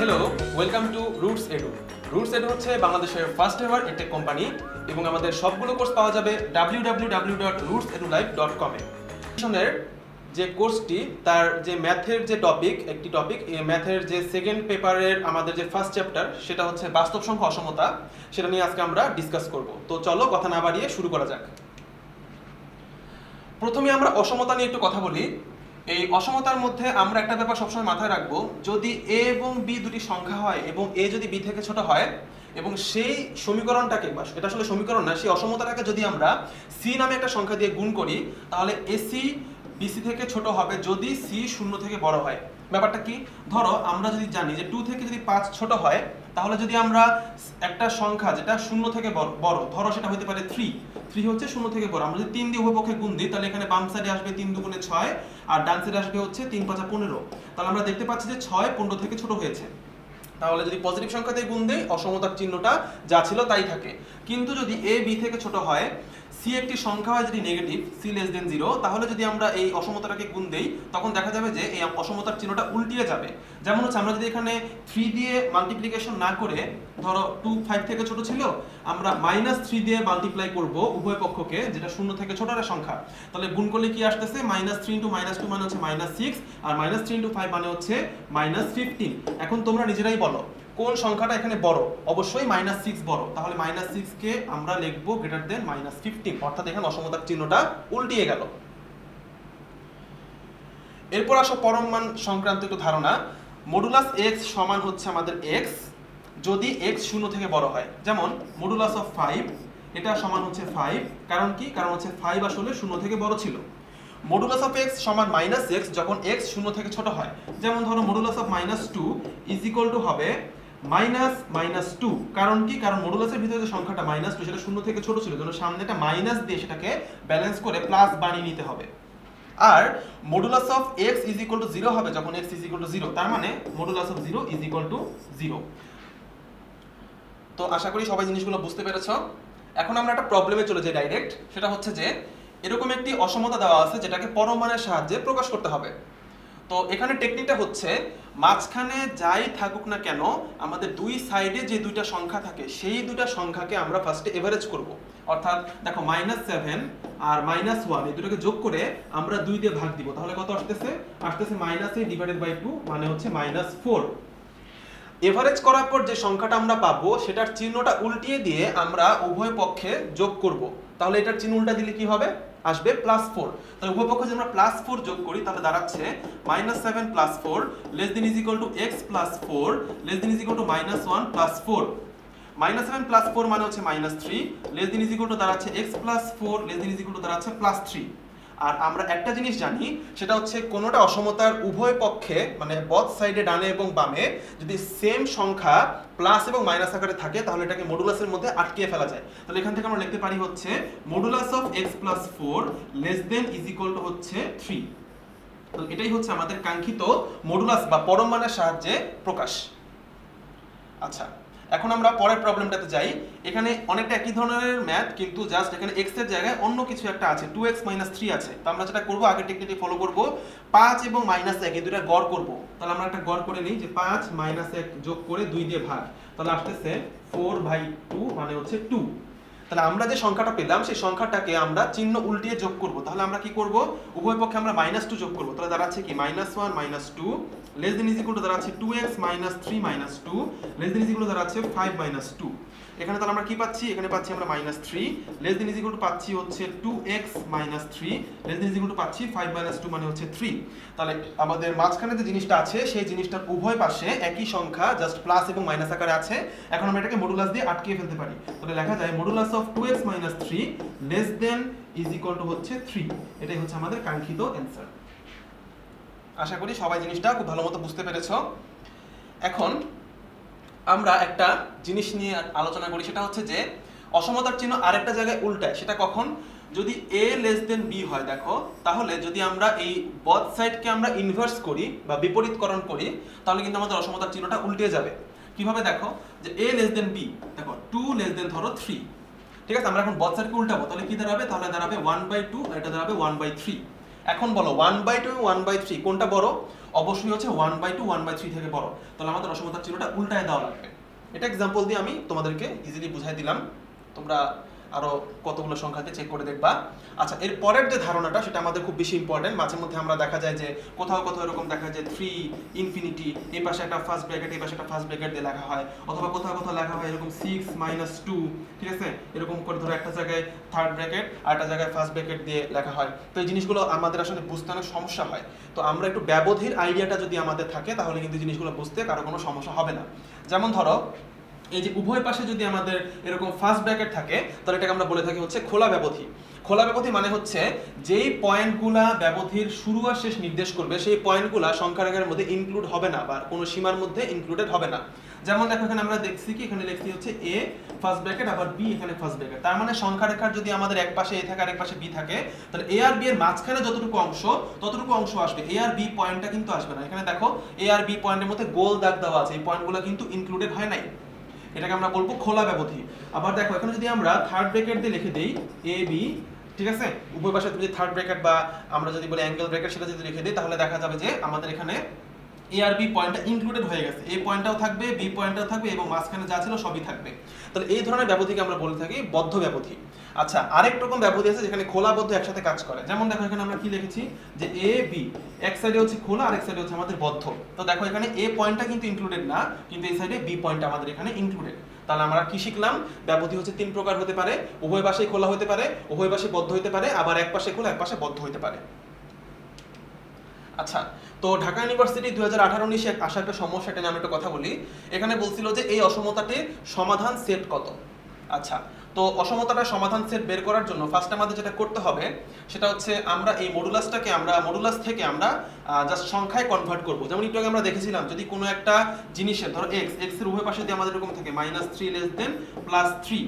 Hello, welcome to roots edu. Roots edu হচ্ছে বাংলাদেশের first ever edtech company এবং আমাদের সবগুলো কোর্স পাওয়া যাবে www.rootsedulife.com এ। মিশনের যে কোর্সটি তার যে ম্যাথের যে একটি টপিক, এই ম্যাথের যে সেকেন্ড পেপারের আমাদের যে ফার্স্ট চ্যাপ্টার সেটা হচ্ছে বাস্তব সংখ্যা অসমতা, সেটা নিয়ে আজকে আমরা ডিসকাস করব। তো চলো কথা না বাড়িয়ে শুরু করা যাক। প্রথমে আমরা অসমতা নিয়ে একটু কথা বলি। এই অসমতার মধ্যে আমরা একটা ব্যাপার সবসময় মাথায় রাখবো, যদি এ এবং বি দুটি সংখ্যা হয় এবং এ যদি বি থেকে ছোট হয় এবং সেই সমীকরণটাকে, বা এটা আসলে সমীকরণ না, সেই অসমতাটাকে যদি আমরা সি নামে একটা সংখ্যা দিয়ে গুণ করি, তাহলে এসি বিসি থেকে ছোট হবে যদি সি 0 থেকে বড় হয়। ব্যাপারটা কি? ধরো আমরা যদি জানি যে 2 থেকে যদি 5 ছোট হয়, তাহলে যদি আমরা একটা সংখ্যা যেটা 0 থেকে বড়, ধরো সেটা হতে পারে 3 হচ্ছে 0 থেকে বড়, আমরা যদি 3 দিয়ে উভয় পক্ষে গুণ দিই, তাহলে এখানে বাম সাইডে আসবে 3 দুগুণে 6 আর ডান সাইডে আসবে হচ্ছে 3 5 15। তাহলে আমরা দেখতে পাচ্ছি যে 6 15 থেকে ছোট হয়েছে। তাহলে যদি পজিটিভ সংখ্যা দিয়ে গুণ দেই, অসমতার চিহ্নটা যা ছিল তাই থাকে। কিন্তু যদি এ বি থেকে ছোট হয়, সি একটি সংখ্যা হয় যদি নেগেটিভ, সি লেস দেন 0, তাহলে যদি আমরা এই অসমতাটাকে গুণ দেই, তখন দেখা যাবে যে এই অসমতার চিহ্নটা উল্টিয়ে যাবে। যেমন হচ্ছে আমরা যদি এখানে 3 দিয়ে মাল্টিপ্লিকেশন না করে, ধরো 2 5 থেকে ছোট ছিল, আমরা -3 দিয়ে মাল্টিপ্লাই করব উভয় পক্ষকে, যেটা 0 থেকে ছোট একটা সংখ্যা। তাহলে গুণ করলে কি আসতেছে? -3 * -2 মানে হচ্ছে -6, আর -3 * 5 মানে হচ্ছে -15। এখন তোমরা নিজেরাই বলো কোন সংখ্যাটা এখানে বড়? অবশ্যই -6 বড়। তাহলে -6 কে আমরা লিখব গ্রেটার দেন -15, অর্থাৎ এখানে অসমতার চিহ্নটা উল্টিয়ে গেল। এরপর আসো পরম মান সংক্রান্ত একটু ধারণা। মডুলাস x সমান হচ্ছে আমাদের x যদি x 0 থেকে বড় হয়। যেমন মডুলাস অফ 5, এটা সমান হচ্ছে 5। কারণ কি? কারণ হচ্ছে 5 আসলে 0 থেকে বড় ছিল। মডুলাস অফ x সমান -x যখন x 0 থেকে ছোট হয়। যেমন ধরো modulus of -2 is equal two হবে -2। কারণ কি? কারণ মডুলাসের ভিতরে যে সংখ্যাটা -2 সেটা 0 থেকে ছোট ছিল, জন্য সামনে একটা মাইনাস দিয়ে সেটাকে ব্যালেন্স করে প্লাস বানিয়ে নিতে হবে। আর modulus of x is equal to 0 হবে যখন x ইজ ইকুয়াল টু 0, তার মানে modulus of 0 is equal to 0। তো আশা করি সবাই জিনিসগুলো বুঝতে পেরেছো। এখন আমরা একটা প্রবলেমে চলে যাই ডাইরেক্ট। সেটা হচ্ছে যে এরকম একটি অসমতা দেওয়া আছে যেটাকে পরম মানের সাহায্যে প্রকাশ করতে হবে। তো এখানে টেকনিকটা হচ্ছে, মাঝখানে যাই থাকুক না কেন, আমাদের দুই সাইডে যে দুইটা সংখ্যা থাকে সেই দুইটা সংখ্যাকে আমরা ফার্স্টে এভারেজ করব। অর্থাৎ দেখো -7 আর -1 এই দুটোকে যোগ করে আমরা 2 দিয়ে ভাগ দিব। তাহলে কত আসতেছে? আসতেছে -a/2 মানে হচ্ছে -4। এভারেজ করার পর যে সংখ্যাটা আমরা পাবো সেটার চিহ্নটা উল্টিয়ে দিয়ে আমরা উভয় পক্ষে যোগ করব। তাহলে এটার চিহ্ন উল্টা দিলে কি হবে? আসবে +4। তাহলে উভয় পক্ষে যদি আমরা +4 যোগ করি, তাহলে দাঁড়াচ্ছে -7 + 4 less than is equal two x + 4 less than is equal two -1 + 4। -7 + 4 মানে হচ্ছে -3 less than is equal two দাঁড়াচ্ছে x + 4 less than is equal two দাঁড়াচ্ছে +3। আর আমরা একটা জিনিস জানি, সেটা হচ্ছে কোনোটা অসমতার উভয় পক্ষে মানে বোথ সাইডে ডানে এবং বামে যদি সেম সংখ্যা প্লাস এবং মাইনাস আকারে থাকে, তাহলে এটাকে মডুলাসের মধ্যে আটকিয়ে ফেলা যায়। তাহলে এখান থেকে আমরা লিখতে পারি হচ্ছে modulus of x + 4 less than is equal two হচ্ছে 3। তো এটাই হচ্ছে আমাদের কাঙ্ক্ষিত মডুলাস বা পরম মানের সাহায্যে প্রকাশ। আচ্ছা, এখন আমরা পরের প্রবলেমটাতে যাই। এখানে অনেকটা একই ধরনের ম্যাথ, কিন্তু জাস্ট এখানে x এর জায়গায় অন্য কিছু একটা আছে, 2x - 3 আছে। তো আমরা যেটা করব, আগের টেকনিকটি ফলো করব, 5 এবং -1 এই দুটো গড় করব। তাহলে আমরা একটা গড় করে নিই যে 5 - 1 যোগ করে 2 দিয়ে ভাগ, তাহলে আসতেছে 4/2 মানে হচ্ছে 2। তাহলে আমরা যে সংখ্যাটা পেলাম সেই সংখ্যাটাকে আমরা চিহ্ন উল্টিয়ে যোগ করব। তাহলে আমরা কি করব? উভয় পক্ষে আমরা -2 যোগ করব। তাহলে দাঁড়াচ্ছে কি? -1 - 2 less than is equal two দাঁড়াচ্ছে 2x - 3 - 2 less than is equal two দাঁড়াচ্ছে 5 - 2। এখানে তাহলে আমরা কি পাচ্ছি? এখানে পাচ্ছি আমরা -3 less than is equal two পাচ্ছি হচ্ছে 2x - 3 less than is equal two পাচ্ছি 5 - 2 মানে হচ্ছে 3। তাহলে আমাদের মাঝখানে যে জিনিসটা আছে সেই জিনিসটার উভয় পাশে একই সংখ্যা, জাস্ট প্লাস এবং মাইনাস আকারে আছে। এখন আমরা এটাকে মডুলাস দিয়ে আটকিয়ে ফেলতে পারি। তাহলে লেখা যায় modulus of 2x - 3 less than is equal two হচ্ছে 3। এটাই হচ্ছে আমাদের কাঙ্ক্ষিত অ্যান্সার। আশা করি সবাই জিনিসটা খুব ভালো মতো বুঝতে পেরেছো। এখন আমরা একটা জিনিস নিয়ে আলোচনা করি, সেটা হচ্ছে যে অসমতার চিহ্ন আরেকটা জায়গায় উল্টায়। সেটা কখন? যদি a লেস দেন b হয়। দেখো, তাহলে যদি আমরা এই বোথ সাইডকে আমরা ইনভার্স করি বা বিপরীতকরণ করি, তাহলে কিন্তু আমাদের অসমতার চিহ্নটা উল্টে যাবে। কিভাবে? দেখো যে a লেস দেন b, দেখো 2 লেস দেন ধরো 3, ঠিক আছে? আমরা এখন বোথ সাইডকে উল্টাবো, তাহলে কি দাঁড়াবে? তাহলে দাঁড়াবে 1/2 আর এটা দাঁড়াবে 1/3। এখন বলো 1/2 এবং 1/3 কোনটা বড়? অবশ্যই হচ্ছে 1/2 1/3 থেকে বড়। তাহলে আমাদের অসমতার চিহ্নটা উল্টায় দেওয়া লাগবে। এটা এক্সাম্পল দিয়ে আমি তোমাদেরকে ইজিলি বুঝাই দিলাম। তোমরা আরো কতগুলো সংখ্যাতে চেক করে দেখবা। আচ্ছা, এর পরের যে ধারণাটা সেটা আমাদের খুব বেশি ইম্পর্টেন্ট। মাঝে মধ্যে আমরা দেখা যায় যে কোথাও কোথাও এরকম দেখা যায় 3 ইনফিনিটি, এই পাশে একটা ফার্স্ট ব্র্যাকেট, এই পাশে একটা ফার্স্ট ব্র্যাকেট দিয়ে লেখা হয়, অথবা কোথাও কোথাও লেখা হয় এরকম 6 - 2, ঠিক আছে, এরকম করে ধরো একটা জায়গায় থার্ড ব্র্যাকেট আর একটা জায়গায় ফার্স্ট ব্র্যাকেট দিয়ে লেখা হয়। তো এই জিনিসগুলো আমাদের আসলে বুঝতে অনেক সমস্যা হয়। তো আমরা একটু ব্যবধির আইডিয়াটা যদি আমাদের থাকে তাহলে কিন্তু জিনিসগুলো বুঝতে কারো কোনো সমস্যা হবে না। যেমন ধরো এই যে উভয় পাশে যদি আমাদের এরকম ফার্স্ট ব্র্যাকেট থাকে তাহলে এটাকে আমরা বলে থাকি হচ্ছে খোলা ব্যবধি। খোলা ব্যবধি মানে হচ্ছে যেই পয়েন্টগুলা ব্যবধির শুরু আর শেষ নির্দেশ করবে সেই পয়েন্টগুলা সংখ্যা রেখার মধ্যে ইনক্লুড হবে না বা কোনো সীমার মধ্যে ইনক্লুডেড হবে না। যেমন দেখো এখানে আমরা দেখছি কি এখানে লিখছি হচ্ছে এ ফার্স্ট ব্র্যাকেট আবার বি এখানে ফার্স্ট ব্র্যাকেট। তার মানে সংখ্যা রেখার যদি আমাদের এক পাশে এ থাকে আর এক পাশে বি থাকে তাহলে এ আর বি এর মাঝখানে যতটুকু অংশ ততটুকু অংশ আসবে, এ আর বি পয়েন্টটা কিন্তু আসবে না। এখানে দেখো এ আর বি পয়েন্টের মধ্যে গোল দাগ দেওয়া আছে, এই পয়েন্টগুলো কিন্তু ইনক্লুডেড হয় নাই। এটাকে আমরা বলবো খোলা ব্যবধি। আবার দেখো এখানে যদি আমরা থার্ড ব্র্যাকেট দিয়ে লিখে দেই এ বি, ঠিক আছে, উভয় পাশে যদি থার্ড ব্র্যাকেট বা আমরা যদি বলি অ্যাঙ্গেল ব্র্যাকেট সেটা যদি লিখে দিই তাহলে দেখা যাবে যে আমাদের এখানে এ আর বি পয়েন্টটা ইনক্লুডেড হয়ে গেছে, এ পয়েন্টটাও থাকবে, বি পয়েন্টটাও থাকবে এবং মাঝখানে যা ছিল সবই থাকবে। তাহলে এই ধরনের ব্যবধিকে আমরা বলে থাকি বদ্ধ ব্যবধি। আচ্ছা, আরেক রকম ব্যবধি আছে যেখানে খোলা বদ্ধ একসাথে কাজ করে। যেমন দেখো এখানে আমরা কি লিখেছি যে এ বি, এক সাইডে হচ্ছে খোলা আর এক সাইডে হচ্ছে আমাদের বদ্ধ। তো দেখো এখানে এ পয়েন্টটা কিন্তু ইনক্লুডেড না, কিন্তু এই সাইডে বি পয়েন্টটা আমাদের এখানে ইনক্লুডেড। তাহলে আমরা কি শিখলাম? ব্যবধি হচ্ছে তিন প্রকার হতে পারে, উভয় পাশেই খোলা হতে পারে, উভয় পাশে বদ্ধ হতে পারে, আবার এক পাশে খোলা এক পাশে বদ্ধ হতে পারে। আচ্ছা, তো ঢাকা ইউনিভার্সিটি 2018-19 আসা একটা সমস্যা, এটা নিয়ে আমি একটা কথা বলি। এখানে বলছিল যে এই অসমতাটির সমাধান সেট কত। আচ্ছা, তো অসমতাটার সমাধান সেট বের করার জন্য ফার্স্ট আমাদের যেটা করতে হবে সেটা হচ্ছে আমরা এই মডুলাসটাকে আমরা মডুলাস থেকে আমরা জাস্ট সংখ্যায় কনভার্ট করব। যেমন একটু আগে আমরা দেখেছিলাম যদি কোনো একটা জিনিসের ধরো এক্স, এক্স এর উভয় পাশে যদি আমাদের এরকম থাকে -3 +3,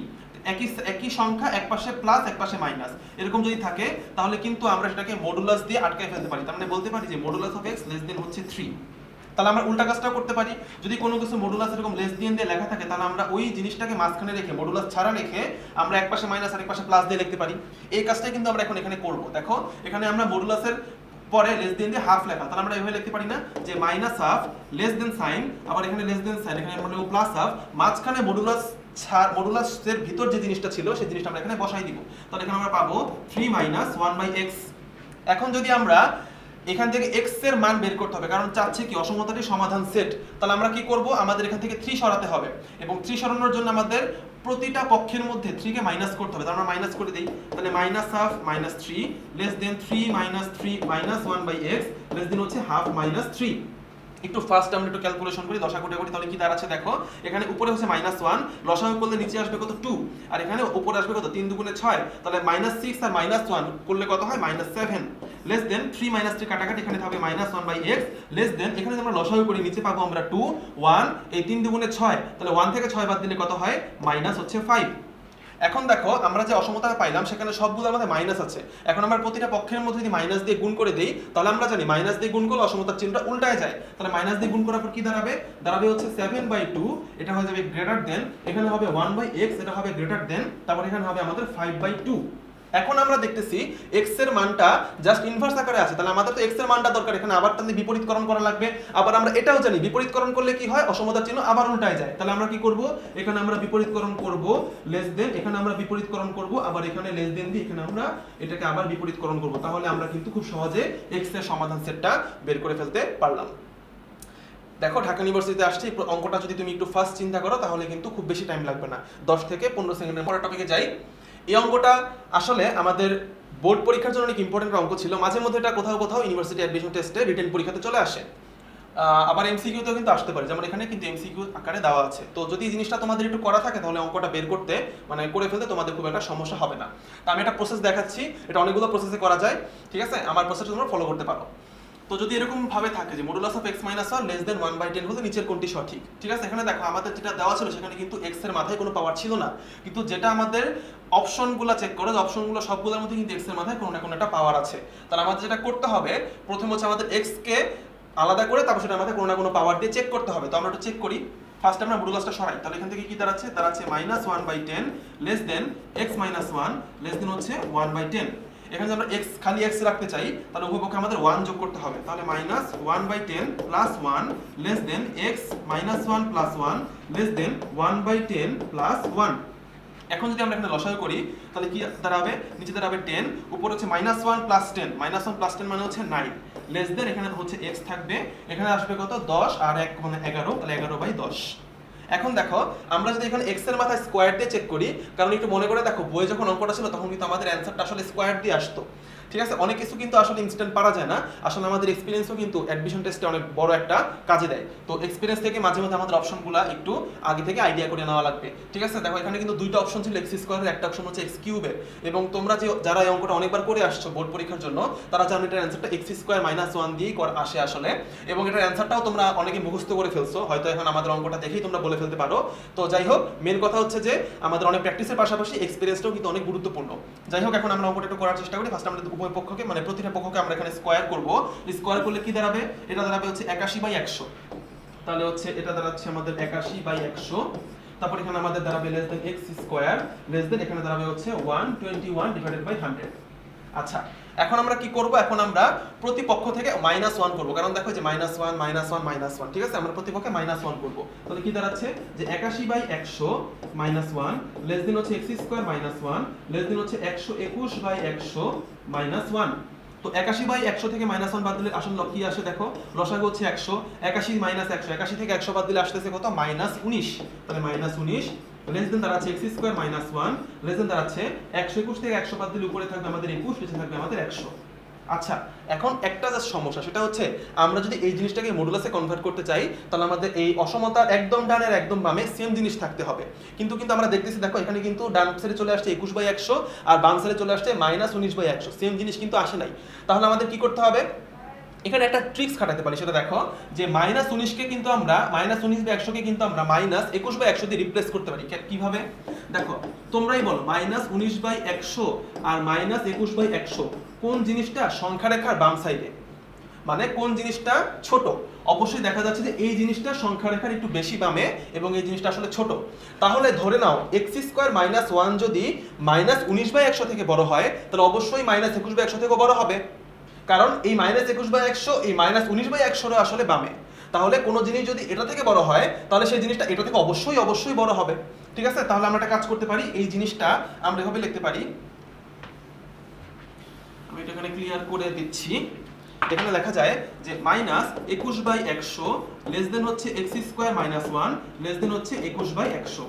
একই সংখ্যা এক পাশে প্লাস এক পাশে মাইনাস এরকম যদি থাকে তাহলে কিন্তু আমরা সেটাকে মডুলাস দিয়ে আটকায় ফেলতে পারি। তার মানে বলতে পারি যে modulus of x less than হচ্ছে 3। তাহলে আমরা উল্টা কাজটাও করতে পারি, যদি কোনো কিছু মডুলাস এরকম লেস দেন দিয়ে লেখা থাকে তাহলে আমরা ওই জিনিসটাকে মাঝখানে রেখে মডুলাস ছাড়া রেখে আমরা এক পাশে মাইনাস আর এক পাশে প্লাস দিয়ে লিখতে পারি। এই কাজটাই কিন্তু আমরা এখন এখানে করব। দেখো এখানে আমরা মডুলাসের পরে লেস দেন দিয়ে হাফ লেখা, তাহলে আমরা এভাবে লিখতে পারি না যে minus half less than sign, আবার এখানে লেস দেন সাইন, এখানে আমরা লিখব প্লাস হাফ, মাঝখানে মডুলাসের ভিতর যে জিনিসটা ছিল সেই জিনিসটা আমরা এখানে বসাই দিব। তাহলে এখানে আমরা পাবো 3 - 1/x। এখন যদি আমরা এখান থেকে x এর মান বের করতে হবে, কারণ চাচ্ছে কি অসমতাটির সমাধান সেট। তাহলে আমরা কি করব? আমাদের এখান থেকে 3 সরাতে হবে এবং 3 সরানোর জন্য আমাদের প্রতিটা পক্ষের মধ্যে 3 কে মাইনাস করতে হবে। তাহলে আমরা মাইনাস করে দেই, তাহলে -half -3 less than 3 - 3 -1/x less than হচ্ছে হাফ -3। একটু ফার্স্ট আমরা একটু ক্যালকুলেশন করি, লসাগুটা করি, তাহলে কি দাঁড়াচ্ছে দেখো এখানে উপরে হচ্ছে -1, লসাগু করলে নিচে আসবে কত 2, আর এখানে উপরে আসবে কত 3 দুগুণে 6, তাহলে -6 আর -1 করলে কত হয় -7 লেস দেন 3 - 3 কাটাকাটি এখানে হবে -1/x লেস দেন এখানে যদি আমরা লসাগু করি নিচে পাবো আমরা 2 1, এই 3 দুগুণে 6, তাহলে 1 থেকে 6 বাদ দিলে কত হয় -5। এখন দেখো আমরা যে অসমতাটা পাইলাম সেখানে সবগুলোর মধ্যে মাইনাস আছে। এখন আমরা প্রতিটা পক্ষের মধ্যে যদি মাইনাস দিয়ে গুণ করে দেই তাহলে আমরা জানি মাইনাস দিয়ে গুণ করলে অসমতার চিহ্নটা উল্টায় যায়। তাহলে মাইনাস দিয়ে গুণ করার পর কি দাঁড়াবে? দাঁড়াবে হচ্ছে 7/2, এটা হয়ে যাবে গ্রেটার দেন, এখানে হবে 1/x, এটা হবে গ্রেটার দেন, তারপর এখানে হবে আমাদের 5/2। এখন আমরা দেখতেছি x এর মানটা জাস্ট ইনভার্স আকারে আছে, তাহলে আমাদের তো x এর মানটা দরকার, এখানে আবার টান দিয়ে বিপরীতকরণ করা লাগবে। আবার আমরা এটাও জানি বিপরীতকরণ করলে কি হয় অসমতার চিহ্ন আবার উল্টায় যায়। তাহলে আমরা কি করব? এখানে আমরা বিপরীতকরণ করব লেস দেন, এখানে আমরা বিপরীতকরণ করব, আবার এখানে লেস দেন দিয়ে এখানে আমরা এটাকে আবার বিপরীতকরণ করব। তাহলে আমরা কিন্তু খুব সহজে x এর সমাধান সেটটা বের করে ফেলতে পারলাম। দেখো ঢাকা ইউনিভার্সিটিতে আসছে অঙ্কটা যদি তুমি একটু ফাস্ট চিন্তা করো তাহলে কিন্তু খুব বেশি টাইম লাগবে না, 10 থেকে 15 সেকেন্ডের পরের টপিকে যাই। এই অঙ্কটা আসলে আমাদের বোর্ড পরীক্ষার জন্য অনেক ইম্পর্টেন্ট অঙ্ক ছিল। মাঝে মধ্যে এটা কোথাও কোথাও ইউনিভার্সিটি অ্যাডমিশন টেস্টে রিটেন পরীক্ষাতে চলে আসে, আবার এমসিকিউতেও কিন্তু আসতে পারে, যেমন এখানে কিন্তু এমসিকিউ আকারে দেওয়া আছে। তো যদি এই জিনিসটা তোমাদের একটু করা থাকে তাহলে অঙ্কটা বের করতে মানে করে ফেলতে তোমাদের খুব একটা সমস্যা হবে না। তো আমি একটা প্রসেস দেখাচ্ছি, এটা অনেকগুলো প্রসেসে করা যায়, ঠিক আছে, আমার প্রসেসটা তোমরা ফলো করতে পারো। তো যদি এরকম ভাবে থাকে যে modulus of x - 1 less than 1/10 হলে নিচের কোনটি সঠিক, ঠিক আছে। এখানে দেখো আমাদের যেটা দেওয়া ছিল সেখানে কিন্তু x এর মাথায় কোনো পাওয়ার ছিল না, কিন্তু যেটা আমাদের অপশনগুলো চেক করো, অপশনগুলো সবগুলোর মধ্যে কিন্তু x এর মাথায় কোনো না কোনো একটা পাওয়ার আছে। তাহলে আমাদের যেটা করতে হবে প্রথম হচ্ছে আমাদের x কে আলাদা করে তারপর সেটা আমাদের কোনো না কোনো পাওয়ার দিয়ে চেক করতে হবে। তো আমরা একটু চেক করি। ফার্স্ট আমরা মডুলাসটা সরাই, তাহলে এখান থেকে কি দাঁড়াচ্ছে -1/10 less than x - 1 less than হচ্ছে 1/10। এখানে যদি আমরা x খালি x রাখতে চাই তাহলে উভয় পক্ষে আমাদের 1 যোগ করতে হবে, তাহলে -1/10 + 1 less than x -1 + 1 less than 1/10 + 1। এখন যদি আমরা এখানে লসাগু করি তাহলে কি দাঁড়াবে, নিচে দাঁড়াবে 10, উপরে হচ্ছে -1 + 10, -1 + 10 মানে হচ্ছে 9, লেস দেন এখানে হচ্ছে x থাকবে, এখানে আসবে কত 10 আর 1 মানে 11, তাহলে 11/10। এখন দেখো আমরা যদি এখানে x এর মাথায় স্কয়ার দিয়ে চেক করি, কারণ একটু মনে করে দেখো বইয়ে যখন অঙ্কটা ছিল তখন কিন্তু আমাদের অ্যানসারটা আসলে স্কয়ার দিয়ে আসতো, ঠিক আছে। অনেক কিছু কিন্তু আসলে ইনস্ট্যান্ট পারা যায় না, আসলে আমাদের এক্সপেরিয়েন্সও কিন্তু অ্যাডমিশন টেস্টে অনেক বড় একটা কাজে দেয়। তো এক্সপেরিয়েন্স থেকে মাঝে মাঝে আমাদের অপশনগুলো একটু আগে থেকে আইডিয়া করে নেওয়া লাগবে, ঠিক আছে। দেখো এখানে কিন্তু দুইটা অপশন ছিল x স্কয়ারের, একটা অপশন হচ্ছে x কিউবের, এবং তোমরা যে যারা এই অঙ্কটা অনেকবার করে আসছো বোর্ড পরীক্ষার জন্য তারা জানো এটার অ্যানসারটা x স্কয়ার -1 দিয়েই আসে আসলে, এবং এটার অ্যানসারটাও তোমরা অনেকে মুখস্থ করে ফেলছো, হয়তো এখন আমাদের অঙ্কটা দেখেই তোমরা বলে ফেলতে পারো। তো যাই হোক, মেন কথা হচ্ছে যে আমাদের অনেক প্র্যাকটিসের পাশাপাশি এক্সপেরিয়েন্সটাও কিন্তু অনেক গুরুত্বপূর্ণ। যাই হোক, এখন আমরা অঙ্কটা একটু করার চেষ্টা করি। ফার্স্ট আমরা উভয় পক্ষকে মানে প্রতিটা পক্ষকে আমরা এখানে স্কয়ার করব। স্কয়ার করলে কি দাঁড়াবে, এটা দাঁড়াবে হচ্ছে 81/100, তাহলে হচ্ছে এটা দাঁড়াচ্ছে আমাদের 81/100। তারপর এখানে আমাদের দাঁড়াবে less than x square, less than এখানে দাঁড়াবে হচ্ছে 121/100। আচ্ছা, এখন আমরা কি করব, এখন আমরা প্রতিপক্ষ থেকে -1 করব, কারণ দেখো যে -1 -1 -1, ঠিক আছে। আমরা প্রতিপক্ষে -1 করব, তাহলে কি দাঁড়াচ্ছে যে 81/100 -1 লেস দেন হচ্ছে x স্কয়ার -1 লেস দেন হচ্ছে 121/100 -1। তো 81/100 থেকে -1 বাদ দিলে আসলে কি আসে দেখো, লসাগু হচ্ছে 100, 81 - 100, 81 থেকে 100 বাদ দিলে আসতেছে কত, -19, তাহলে -19 লেস দেন দাঁড়াচ্ছে x স্কয়ার -1 লেস দেন দাঁড়াচ্ছে 121 থেকে 100 বাদ দিলে উপরে থাকবে আমাদের 21, নিচে থাকবে আমাদের 100। আচ্ছা, এখন একটা জাস্ট সমস্যা, সেটা হচ্ছে আমরা যদি এই জিনিসটাকে মডুলাসে কনভার্ট করতে চাই তাহলে আমাদের এই অসমতার একদম ডানের একদম বামে সেম জিনিস থাকতে হবে, কিন্তু আমরা দেখতেছি দেখো এখানে কিন্তু ডান সাইডে চলে আসছে 21/100 আর বাম সাইডে চলে আসছে -19/100, সেম জিনিস কিন্তু আসে নাই। তাহলে আমাদের কি করতে হবে, এখানে একটা ট্রিক্স খাটাতে পারি, সেটা দেখো যে -19 কে কিন্তু আমরা -19/100 কে কিন্তু আমরা -21/100 দিয়ে রিপ্লেস করতে পারি। কিভাবে দেখো, তোমরাই বলো -19/100 আর -21/100 কোন জিনিসটা সংখ্যা রেখার বাম সাইডে, মানে কোন জিনিসটা ছোট। অবশ্যই দেখা যাচ্ছে যে এই জিনিসটা সংখ্যা রেখার একটু বেশি বামে এবং এই জিনিসটা আসলে ছোট। তাহলে ধরে নাও x স্কয়ার -1 যদি -19/100 থেকে বড় হয় তাহলে অবশ্যই -21/100 থেকে বড় হবে, কারণ এই -21/100 এই -19/100 আসলে বামে। তাহলে কোনো জিনিস যদি এটা থেকে বড় হয় তাহলে সেই জিনিসটা এটা থেকে অবশ্যই বড় হবে, ঠিক আছে। তাহলে আমরা একটা কাজ করতে পারি, এই জিনিসটা আমরা এভাবে লিখতে পারি, আমি এটা এখানে ক্লিয়ার করে দিচ্ছি। এখানে লেখা যায় যে -21/100 লেস দেন হচ্ছে x স্কয়ার -1 লেস দেন হচ্ছে 21/100।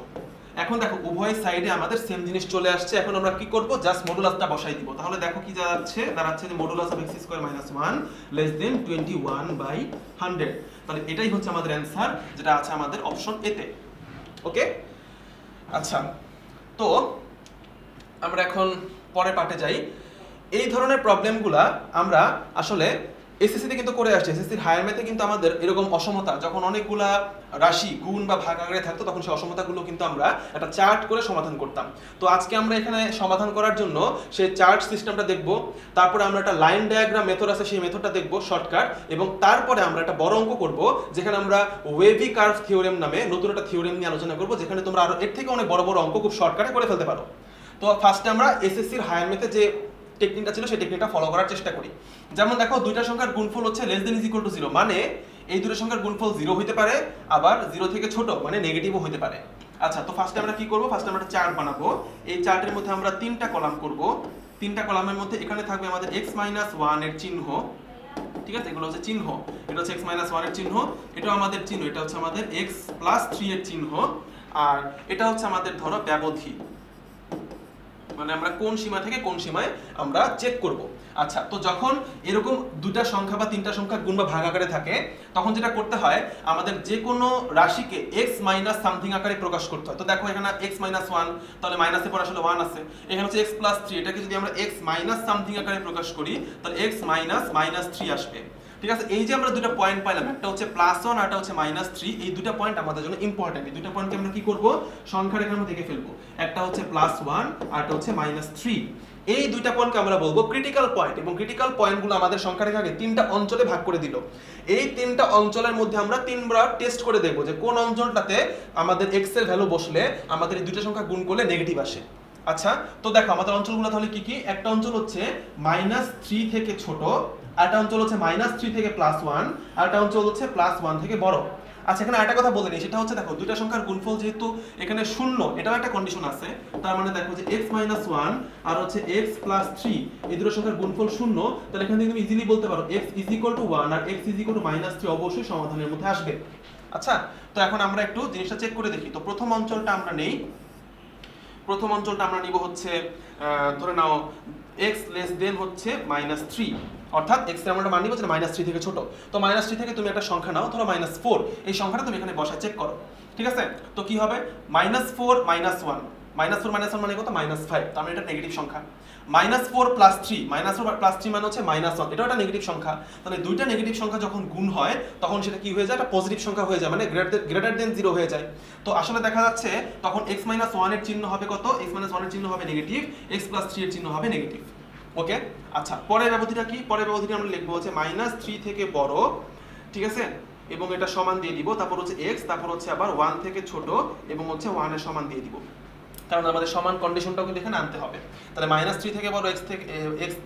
এখন দেখো উভয় সাইডে আমাদের সেম জিনিস চলে আসছে। এখন আমরা কি করব, জাস্ট মডুলাসটা বসাই দিব। তাহলে দেখো কি দাঁড়াচ্ছে যে modulus of x square -1 less than 21/100। তাহলে এটাই হচ্ছে আমাদের অ্যানসার, যেটা আছে আমাদের অপশন এ তে। ওকে, আচ্ছা, তো আমরা এখন পরের পার্টে যাই। এই ধরনের প্রবলেমগুলা আমরা আসলে এসএসসি তে কিন্তু করে আসছে। এসএসসির হায়ার ম্যাথে কিন্তু আমাদের এরকম অসমতা যখন অনেকগুলা রাশি গুণ বা ভাগ আকারে থাকতো তখন সেই অসমতাগুলো কিন্তু আমরা একটা চার্ট করে সমাধান করতাম। তো আজকে আমরা এখানে সমাধান করার জন্য সেই চার্ট সিস্টেমটা দেখব, তারপরে আমরা একটা লাইন ডায়াগ্রাম মেথড আছে সেই মেথডটা দেখব শর্টকাট, এবং তারপরে আমরা একটা বড় অঙ্ক করব যেখানে আমরা ওয়েভি কার্ভ থিওরেম নামে নতুন একটা থিওরেম নিয়ে আলোচনা করব, যেখানে তোমরা আরো এর থেকে অনেক বড় বড় অঙ্ক খুব শর্টকাটে করে ফেলতে পারো। তো ফার্স্টে আমরা এসএসসির হায়ার ম্যাথে যে টেকনিকটা ছিল সেই টেকনিকটা ফলো করার চেষ্টা করি। যেমন দেখো দুইটা সংখ্যার গুণফল হচ্ছে less than is equal to 0, মানে এই দুটো সংখ্যার গুণফল 0 হতে পারে, আবার 0 থেকে ছোট মানে নেগেটিভও হতে পারে। আচ্ছা, তো ফার্স্টে আমরা কি করব, ফার্স্টে আমরা একটা চার্ট বানাবো। এই চার্টের মধ্যে আমরা তিনটা কলাম করব। তিনটা কলামের মধ্যে এখানে থাকবে আমাদের x - 1 এর চিহ্ন, ঠিক আছে, এগুলো হচ্ছে চিহ্ন। এটা হচ্ছে x - 1 এর চিহ্ন, এটাও আমাদের চিহ্ন, এটা হচ্ছে আমাদের x + 3 এর চিহ্ন, আর এটা হচ্ছে আমাদের ধরো ব্যবধি, মানে আমরা কোন সীমা থেকে কোন সীমায় আমরা চেক করব। আচ্ছা, তো যখন এরকম দুটা সংখ্যা বা তিনটা সংখ্যা গুণ বা ভাগ আকারে থাকে তখন যেটা করতে হয়, আমাদের যে কোনো রাশিকে x মাইনাস সামথিং আকারে প্রকাশ করতে হয়। তো দেখো এখানে x - 1, তাহলে মাইনাসের পর আসলে 1 আছে। এখানে হচ্ছে x + 3, এটাকে যদি আমরা x মাইনাস সামথিং আকারে প্রকাশ করি তাহলে x -3 আসবে, ঠিক আছে। এই যে আমরা দুটো পয়েন্ট পাইলাম, একটা হচ্ছে +1 আর একটা হচ্ছে -3, এই দুটো পয়েন্ট আমাদের জন্য ইম্পর্টেন্ট। এই দুটো পয়েন্টকে আমরা কি করব, সংখ্যা রেখার মধ্যে দেখে ফেলবো। একটা হচ্ছে +1 আর একটা হচ্ছে -3। এই দুইটা পয়েন্টকে আমরা বলবো ক্রিটিক্যাল পয়েন্ট, এবং ক্রিটিক্যাল পয়েন্টগুলো আমাদের সংখ্যা রেখাকে তিনটা অঞ্চলে ভাগ করে দিল। এই তিনটা অঞ্চলের মধ্যে আমরা তিনবার টেস্ট করে দেখব যে কোন অঞ্চলটাতে আমাদের x এর ভ্যালু বসলে আমাদের এই দুইটা সংখ্যা গুণ করলে নেগেটিভ আসে। আচ্ছা, তো দেখো আমাদের অঞ্চলগুলো তাহলে কি কি? একটা অঞ্চল হচ্ছে -3 থেকে ছোট, আরেকটা অঞ্চল হচ্ছে -3 থেকে +1, আরেকটা অঞ্চল হচ্ছে +1 থেকে বড়। আচ্ছা, এখানে আরেকটা কথা বলে নিই, সেটা হচ্ছে দেখো দুইটা সংখ্যার গুণফল যেহেতু এখানে শূন্য, এটাও একটা কন্ডিশন আছে। তার মানে দেখো যে x - 1 আর হচ্ছে x + 3 এই দুটো সংখ্যার গুণফল শূন্য, তাহলে এখান থেকে তুমি ইজিলি বলতে পারো x = 1 আর x = -3 অবশ্যই সমাধানের মধ্যে আসবে। আচ্ছা, তো এখন আমরা একটু জিনিসটা চেক করে দেখি। তো প্রথম অঞ্চলটা আমরা নেই, প্রথম অঞ্চলটা আমরা নিব হচ্ছে ধরে নাও x হচ্ছে -3, অর্থাৎ x এর আমরা মান নিব যেটা -3 থেকে ছোট। তো -3 থেকে তুমি একটা সংখ্যা নাও, ধরো -4, এই সংখ্যাটা তুমি এখানে বসায় চেক করো। ঠিক আছে, তো কি হবে? -4 - 1, -4 - 1 মানে কত? -5, তার মানে এটা নেগেটিভ সংখ্যা। -4 + 3, -4 + 3 মানে হচ্ছে -1, এটাও একটা নেগেটিভ সংখ্যা। তাহলে দুইটা নেগেটিভ সংখ্যা যখন গুণ হয় তখন সেটা কি হয়ে যায়? একটা পজিটিভ সংখ্যা হয়ে যায়, মানে গ্রেটার দেন 0 হয়ে যায়। তো আসলে দেখা যাচ্ছে তখন x - 1 এর চিহ্ন হবে কত? x - 1 এর চিহ্ন হবে নেগেটিভ, x + 3 এর চিহ্ন হবে নেগেটিভ। ওকে, আচ্ছা, পরের ব্যবধিটা কি? পরের ব্যবধিটা আমরা লিখবো হচ্ছে -3 থেকে বড়, ঠিক আছে, এবং এটা সমান দিয়ে দিব, তারপর হচ্ছে x, তারপর হচ্ছে আবার 1 থেকে ছোট এবং হচ্ছে 1 এর সমান দিয়ে দিব, কারণ আমাদের সমান কন্ডিশনটাও কিন্তু এখানে আনতে হবে। তাহলে -3 থেকে বড়, x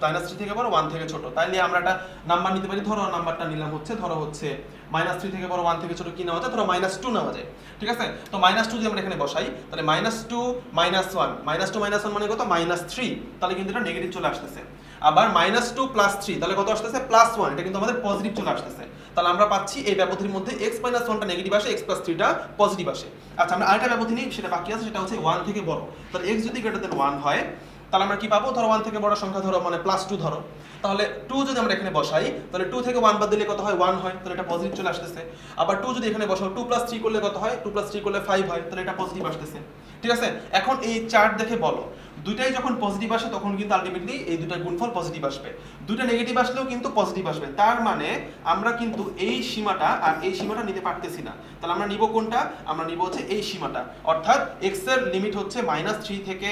-3 থেকে বড়, 1 থেকে ছোট, তাইলে আমরা একটা নাম্বার নিতে পারি। ধরো নাম্বারটা নিলাম হচ্ছে, ধরো হচ্ছে -3 থেকে বড়, 1 থেকে ছোট কি নেওয়া যায়? ধরো -2 নেওয়া যায়। ঠিক আছে, তো -2 যদি আমরা এখানে বসাই, তাহলে -2 - 1, -2 - 1 মানে কত? -3, তাহলে কিন্তু এটা নেগেটিভ চলে আসতেছে। আবার -2 + 3, তাহলে কত আসতেছে? +1, এটা কিন্তু আমাদের পজিটিভ চলে আসতেছে। তাহলে আমরা পাচ্ছি এই ব্যবধির মধ্যে x - 1টা নেগেটিভ আসে, x + 3টা পজিটিভ আসে। আচ্ছা, আমরা আরেকটা ব্যবধি নিই, সেটা বাকি আছে, সেটা হচ্ছে 1 থেকে বড়। তাহলে x যদি > 1 হয়, তাহলে আমরা কি পাবো? ধরো 1 থেকে বড় সংখ্যা ধরো মানে +2 ধরো, তাহলে 2 যদি আমরা এখানে বসাই, তাহলে 2 থেকে 1 বাদ দিলে কত হয়? 1 হয়, তাহলে এটা পজিটিভ চলে আসতেছে। আবার 2 যদি এখানে বসাও, 2 + 3 করলে কত হয়? 2 + 3 করলে 5 হয়, তাহলে এটা পজিটিভ আসতেছে। ঠিক আছে, এখন এই চার্ট দেখে বলো, দুইটাই যখন পজিটিভ আসে তখন কিন্তু আলটিমেটলি এই দুটার গুণফল পজিটিভ আসবে, দুইটা নেগেটিভ আসলেও কিন্তু পজিটিভ আসবে। তার মানে আমরা কিন্তু এই সীমাটা আর এই সীমাটা নিতে পারতেছি না। তাহলে আমরা নিব কোনটা? আমরা নিব হচ্ছে এই সীমাটা, অর্থাৎ x এর লিমিট হচ্ছে -3 থেকে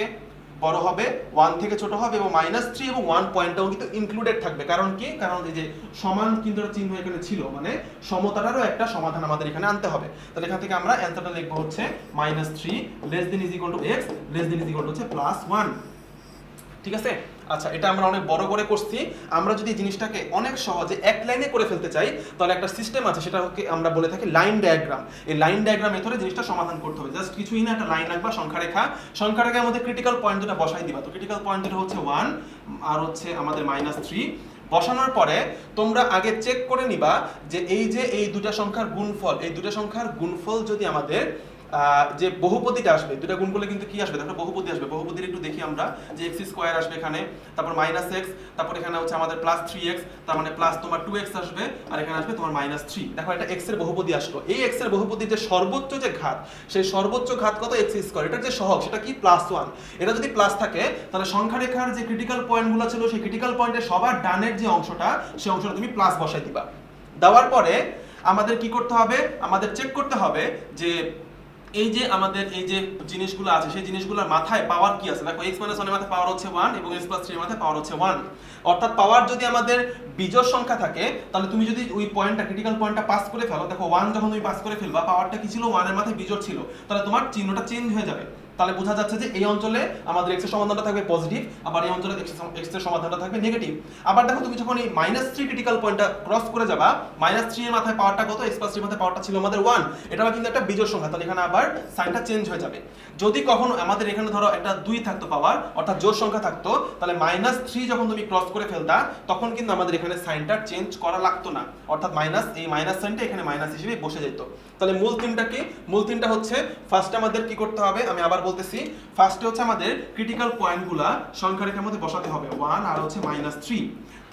বড় হবে, 1 থেকে ছোট হবে, এবং -3 এবং 1 পয়েন্টটাও কিন্তু ইনক্লুডেড থাকবে। কারণ কি? কারণ এই যে সমান কিন্তু একটা চিহ্ন এখানে ছিল, মানে সমতাটারও একটা সমাধান আমাদের এখানে আনতে হবে। তাহলে এখান থেকে আমরা অ্যানসারটা লিখবো হচ্ছে -3 < x < +1। ঠিক আছে, আচ্ছা, এটা আমরা অনেক বড় করে করছি। আমরা যদি জিনিসটাকে অনেক সহজে এক লাইনে করে ফেলতে চাই, তাহলে একটা সিস্টেম আছে, সেটাকে আমরা বলে থাকি লাইন ডায়াগ্রাম। এই লাইন ডায়াগ্রাম মেথডে জিনিসটা সমাধান করতে হবে। জাস্ট কিছুই না, একটা লাইন রাখবা, সংখ্যা রেখার মধ্যে ক্রিটিক্যাল পয়েন্ট দুটো বসাই দিবা। তো ক্রিটিক্যাল পয়েন্ট দুটো হচ্ছে 1 আর হচ্ছে আমাদের -3। বসানোর পরে তোমরা আগে চেক করে নিবা যে এই দুটা সংখ্যার গুণফল, এই দুটা সংখ্যার গুণফল যদি আমাদের যে বহুপদীটা আসবে, দুটা গুণ করলে কিন্তু কি আসবে? দেখো বহুপদী আসবে। বহুপদীর একটু দেখি আমরা, যে x² আসবে এখানে, তারপর -x, তারপর এখানে হচ্ছে আমাদের +3x, তার মানে প্লাস তোমার 2x আসবে, আর এখানে আসবে তোমার -3। দেখো এটা x এর বহুপদী আসলো। এই x এর বহুপদীর যে সর্বোচ্চ যে ঘাত, সেই সর্বোচ্চ ঘাত কত? x²। এটার যে সহগ সেটা কি? +1। এটা যদি প্লাস থাকে, তাহলে সংখ্যা রেখার যে ক্রিটিক্যাল পয়েন্টগুলো ছিল, সেই ক্রিটিক্যাল পয়েন্টের সবার ডানের যে অংশটা, সেই অংশটা তুমি প্লাস বসাই দিবা। দেওয়ার পরে আমাদের কি করতে হবে? আমাদের চেক করতে হবে যে এই যে আমাদের এই যে জিনিসগুলো আছে, সেই জিনিসগুলোর মাথায় পাওয়ার কি আছে। দেখো x - 1 এর মাথায় পাওয়ার হচ্ছে 1 এবং x + 3 এর মাথায় পাওয়ার হচ্ছে 1। অর্থাৎ পাওয়ার যদি আমাদের বিজোড় সংখ্যা থাকে, তাহলে তুমি যদি ওই পয়েন্টটা, ক্রিটিক্যাল পয়েন্টটা পাস করে ফেলো, দেখো 1 যখন তুমি পাস করে ফেলবা, পাওয়ারটা কি ছিল? 1 এর মাথায় বিজোড় ছিল, তাহলে তোমার চিহ্নটা চেঞ্জ হয়ে যাবে। তাহলে বোঝা যাচ্ছে যে এই অঞ্চলে আমাদের x এর সমাধানটা থাকবে পজিটিভ, আবার এই অঞ্চলে x এর সমাধানটা থাকবে নেগেটিভ। আবার দেখো তুমি যখন এই -3 ক্রিটিক্যাল পয়েন্টটা ক্রস করে যাবা, -3 এর মাথায় পাওয়ারটা কত? x + 3 এর মাথায় পাওয়ারটা ছিল আমাদের 1। এটাও কিন্তু একটা বিজোড় সংখ্যা, তাহলে এখানে আবার সাইনটা চেঞ্জ হয়ে যাবে। যদি কখনো আমাদের এখানে ধরো একটা 2 থাকতো পাওয়ার, অর্থাৎ জোড় সংখ্যা থাকতো, তাহলে -3 যখন তুমি ক্রস করে ফেলতা, তখন কিন্তু আমাদের এখানে সাইনটা চেঞ্জ করা লাগতো না, অর্থাৎ এই মাইনাস সাইনটা এখানে মাইনাস হিসেবে বসে যেত। তাহলে মূল থিমটা কি? মূল থিমটা হচ্ছে ফার্স্টে আমাদের কি করতে হবে? আমি আবার বলতেছি, ফার্স্টে হচ্ছে আমাদের ক্রিটিক্যাল পয়েন্টগুলা সংখ্যা রেখার মধ্যে বসাতে হবে, 1 আর হচ্ছে -3।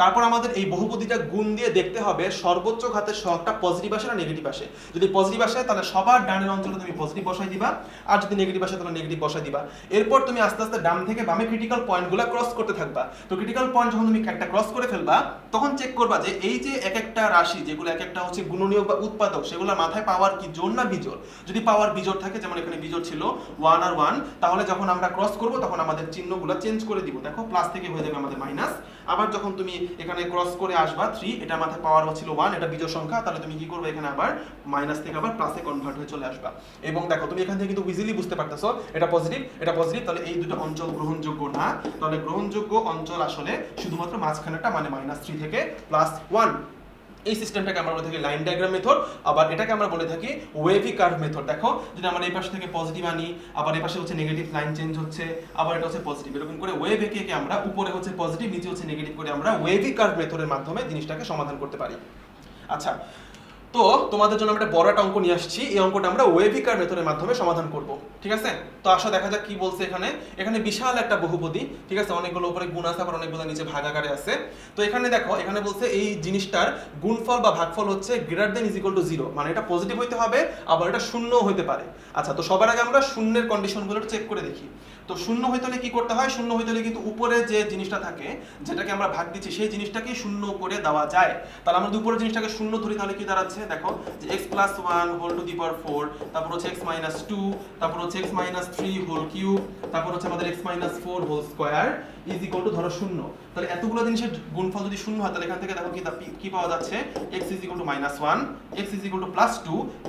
তারপর আমাদের এই বহুপদীটা গুণ দিয়ে দেখতে হবে সর্বোচ্চ ঘাতের সহগটা পজিটিভ আসে না নেগেটিভ আসে। যদি পজিটিভ আসে, তাহলে সবার ডানের অঞ্চলে তুমি পজিটিভ বসাই দিবা, আর যদি নেগেটিভ আসে তাহলে নেগেটিভ বসাই দিবা। এরপর তুমি আস্তে আস্তে ডান থেকে বামে ক্রিটিক্যাল পয়েন্টগুলো ক্রস করতে থাকবা। তো ক্রিটিক্যাল পয়েন্ট যখন তুমি একটা ক্রস করে ফেলবা, তখন চেক করবা যে এই যে এক একটা রাশি, যেগুলো এক একটা হচ্ছে গুণনীয়ক বা উৎপাদক, সেগুলোর মাথায় পাওয়ার কি জোড় না বিজোড়। যদি পাওয়ার বিজোড় থাকে, যেমন এখানে বিজোড় ছিল 1 আর 1, তাহলে যখন আমরা ক্রস করব তখন আমাদের চিহ্নগুলো চেঞ্জ করে দিব। দেখো প্লাস থেকে হয়ে যাবে আমাদের মাইনাস, আবার যখন তুমি এখানে ক্রস করে আসবা 3, এটা মাথায় পাওয়ার ছিল 1, এটা বিজোড় সংখ্যা, তাহলে তুমি কি করবে এখানে আবার মাইনাস থেকে আবার প্লাসে কনভার্ট হয়ে চলে আসবা। এবং দেখো তুমি এখান থেকে কিন্তু ইজিলি বুঝতে পারতেছো এটা পজিটিভ, তাহলে এই দুটো অঞ্চল গ্রহণযোগ্য না। তাহলে গ্রহণযোগ্য অঞ্চল আসলে শুধুমাত্র মাঝখানেটা, মানে -3 থেকে +1। এই সিস্টেমটাকে আমরা বলে থাকি লাইন ডায়াগ্রাম মেথড, আবার এটাকে আমরা বলে থাকি ওয়েভি কার্ভ মেথড। দেখো যদি আমরা এই পাশ থেকে পজিটিভ আনি, আবার এই পাশে হচ্ছে নেগেটিভ লাইন চেঞ্জ হচ্ছে, আবার এটা হচ্ছে পজিটিভ, এরকম করে ওয়েভ এঁকে আমরা উপরে হচ্ছে পজিটিভ, নিচে হচ্ছে নেগেটিভ করে আমরা ওয়েভি কার্ভ মেথডের মাধ্যমে জিনিসটাকে সমাধান করতে পারি। আচ্ছা, তো তোমাদের জন্য আমরা একটা বড় একটা অঙ্ক নিয়ে আসছি, এই অঙ্কটা আমরা ওয়েভি কার্ভ মেথডের মাধ্যমে সমাধান করব, ঠিক আছে? তো আসো দেখা যাক কি বলছে এখানে। এখানে বিশাল একটা বহুপদী, ঠিক আছে, অনেকগুলো উপরে গুণ আছে, আবার অনেকগুলো নিচে ভাগ আকারে আছে। তো এখানে দেখো, এখানে বলছে এই জিনিসটার গুণফল বা ভাগফল হচ্ছে >= 0, মানে এটা পজিটিভ হইতে হবে, আবার এটা শূন্য হইতে পারে। আচ্ছা, তো সবার আগে আমরা শূন্যের কন্ডিশনগুলো চেক করে দেখি। তো শূন্য হইতে হলে কি করতে হয়? শূন্য হইতে হলে কিন্তু উপরে যে জিনিসটা থাকে, যেটাকে আমরা ভাগ দিচ্ছি, সেই জিনিসটাকে শূন্য করে দেওয়া যায়। তাহলে আমরা যদি উপরের জিনিসটাকে শূন্য ধরি, তাহলে কি দাঁড়াচ্ছে দেখো, যে x+1^4, তারপর হচ্ছে x-2, তারপর হচ্ছে x-3^3, তারপর হচ্ছে আমাদের x-4^2 ধরো 0। তাহলে এতগুলো জিনিসের গুণফল যদি শূন্য হয়, তাহলে এখান থেকে দেখো কি পাওয়া যাচ্ছে, x=-1, x=+2,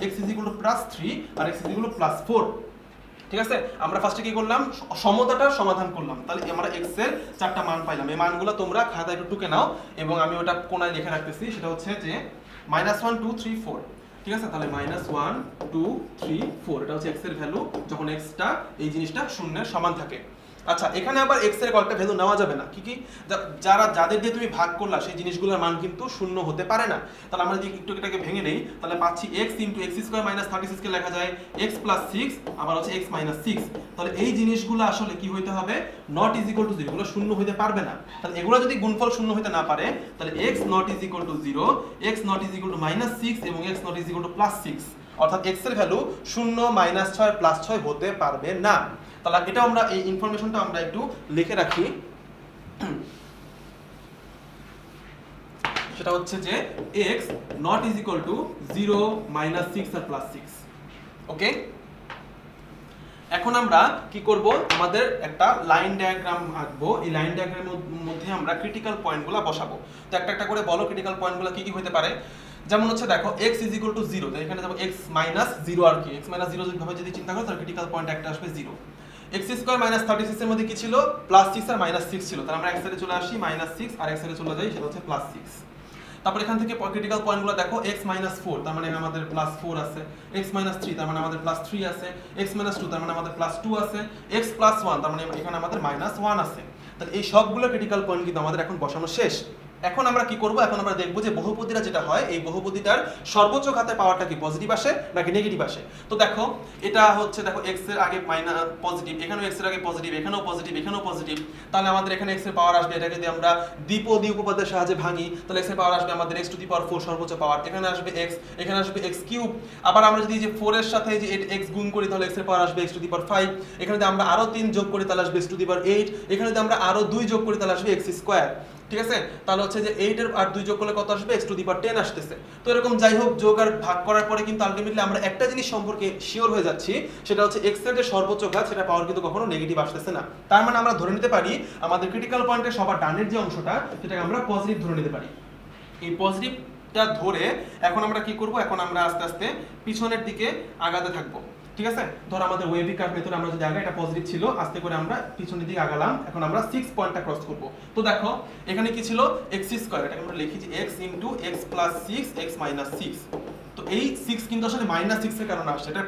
x=+3, আর x=+4। ঠিক আছে, আমরা ফার্স্টে কি করলাম, সমতাটার সমাধান করলাম। তাহলে আমরা x এর 4টা মান পাইলাম। এই মানগুলো তোমরা খাতায় একটু টুকে নাও, এবং আমি ওটা কোনায় লিখে রাখতেছি। সেটা হচ্ছে যে -1, 2, 3, 4, ঠিক আছে? তাহলে -1, 2, 3, 4 এটা হচ্ছে x এর ভ্যালু যখন x টা এই জিনিসটা শূন্যের সমান থাকে। আচ্ছা, এখানে আবার x এর কয়েকটা ভ্যালু নেওয়া যাবে না। কি কি? যাদের দিয়ে তুমি ভাগ করলা সেই জিনিসগুলোর মান কিন্তু শূন্য হতে পারে না। তাহলে আমরা যদি একটু এটাকে ভেঙে নেই, তাহলে পাচ্ছি x × x² - 36 কে লেখা যায় x + 6, আবার হচ্ছে x - 6। তাহলে এই জিনিসগুলো আসলে কি হইতে হবে, ≠ 0, এগুলো শূন্য হইতে পারবে না। তাহলে এগুলো যদি গুণফল শূন্য হইতে না পারে, তাহলে x ≠ 0, x ≠ -6 এবং x ≠ +6, অর্থাৎ x এর ভ্যালু 0, -6, +6 হতে পারবে না। তাহলে এটা আমরা এই ইনফরমেশনটা আমরা একটু লিখে রাখি। সেটা হচ্ছে যে x ≠ 0, -6 আর +6। ওকে, এখন আমরা কি করব, আমাদের একটা লাইন ডায়াগ্রাম আঁকবো। এই লাইন ডায়াগ্রামের মধ্যে আমরা ক্রিটিক্যাল পয়েন্টগুলো বসাবো। তো একটা একটা করে বলো ক্রিটিক্যাল পয়েন্টগুলো কি কি হতে পারে। যেমন হচ্ছে দেখো, x = 0, তো এখানে যাবো x - 0। আর কি x - 0 যদি চিন্তা করো, তাহলে ক্রিটিক্যাল পয়েন্ট একটা আসবে 0। x² - 36 এর মধ্যে কি ছিল, +6 আর -6 ছিল। তাহলে আমরা x সাইডে চলে আসি, -6, আর x সাইডে চলে যাই, সেটা হচ্ছে +6। তারপর এখান থেকে ক্রিটিক্যাল পয়েন্টগুলো দেখো, x - 4, তার মানে আমাদের +4 আছে, x - 3, তার মানে আমাদের +3 আছে, x - 2, তার মানে আমাদের +2 আছে, x + 1, তার মানে এখানে আমাদের -1 আছে। তাহলে এই সবগুলো ক্রিটিক্যাল পয়েন্ট কিন্তু আমাদের এখন বসানো শেষ। এখন আমরা কি করব, এখন আমরা দেখব যে বহুপদীটা যেটা হয়, এই বহুপদীটার সর্বোচ্চ ঘাতে পাওয়ারটা কি পজিটিভ আসে নাকি নেগেটিভ আসে। তো দেখো, এটা হচ্ছে দেখো x এর আগে পজিটিভ, এখানেও x এর আগে পজিটিভ, এখানেও পজিটিভ, এখানেও পজিটিভ। তাহলে আমাদের এখানে x এর পাওয়ার আসবে, এটা যদি আমরা দ্বিপদী উপপাদ্যের সাহায্যে ভাঙি, তাহলে x এর পাওয়ার আসবে আমাদের x⁴ সর্বোচ্চ পাওয়ার, এখানে আসবে x, এখানে আসবে x³। আবার আমরা যদি যে 4 এর সাথে যে x গুণ করি, তাহলে x এর পাওয়ার আসবে x⁵। এখানে যদি আমরা আরো 3 যোগ করি, তাহলে আসবে x⁸। এখানে যদি আমরা আরো 2 যোগ করি, তাহলে আসবে x²। ঠিক আছে, তাহলে হচ্ছে যে 8 এর আর 2 যোগ করলে কত আসবে, x⁻10 আসতেছে। তো এরকম যাই হোক, যোগ আর ভাগ করার পরে কিন্তু আলটিমেটলি আমরা একটা জিনিস সম্পর্কে শিওর হয়ে যাচ্ছি, সেটা হচ্ছে x এর যে সর্বোচ্চ ঘাত, সেটা পাওয়ার কিন্তু কখনো নেগেটিভ আসতেছে না। তার মানে আমরা ধরে নিতে পারি আমাদের ক্রিটিক্যাল পয়েন্টের সবার ডানের যে অংশটা, সেটাকে আমরা পজিটিভ ধরে নিতে পারি। এই পজিটিভটা ধরে এখন আমরা কি করব, এখন আমরা আস্তে আস্তে পিছনের দিকে আগাতে থাকবো। ঠিক আছে, ধর আমাদের ওয়েভি কার্ভ মেথড আমরা যদি আগে এটা পজিটিভ ছিল, আস্তে করে আমরা পিছনের দিকে আগালাম। এখন আমরা 6 পয়েন্টটা ক্রস করব। তো দেখো, এখানে কি ছিল, x², এটাকে আমরা লিখি যে x × x + 6, x - 6। তো এই 6 কিন্তু আসলে -6 এর কারণে আসছে। এটা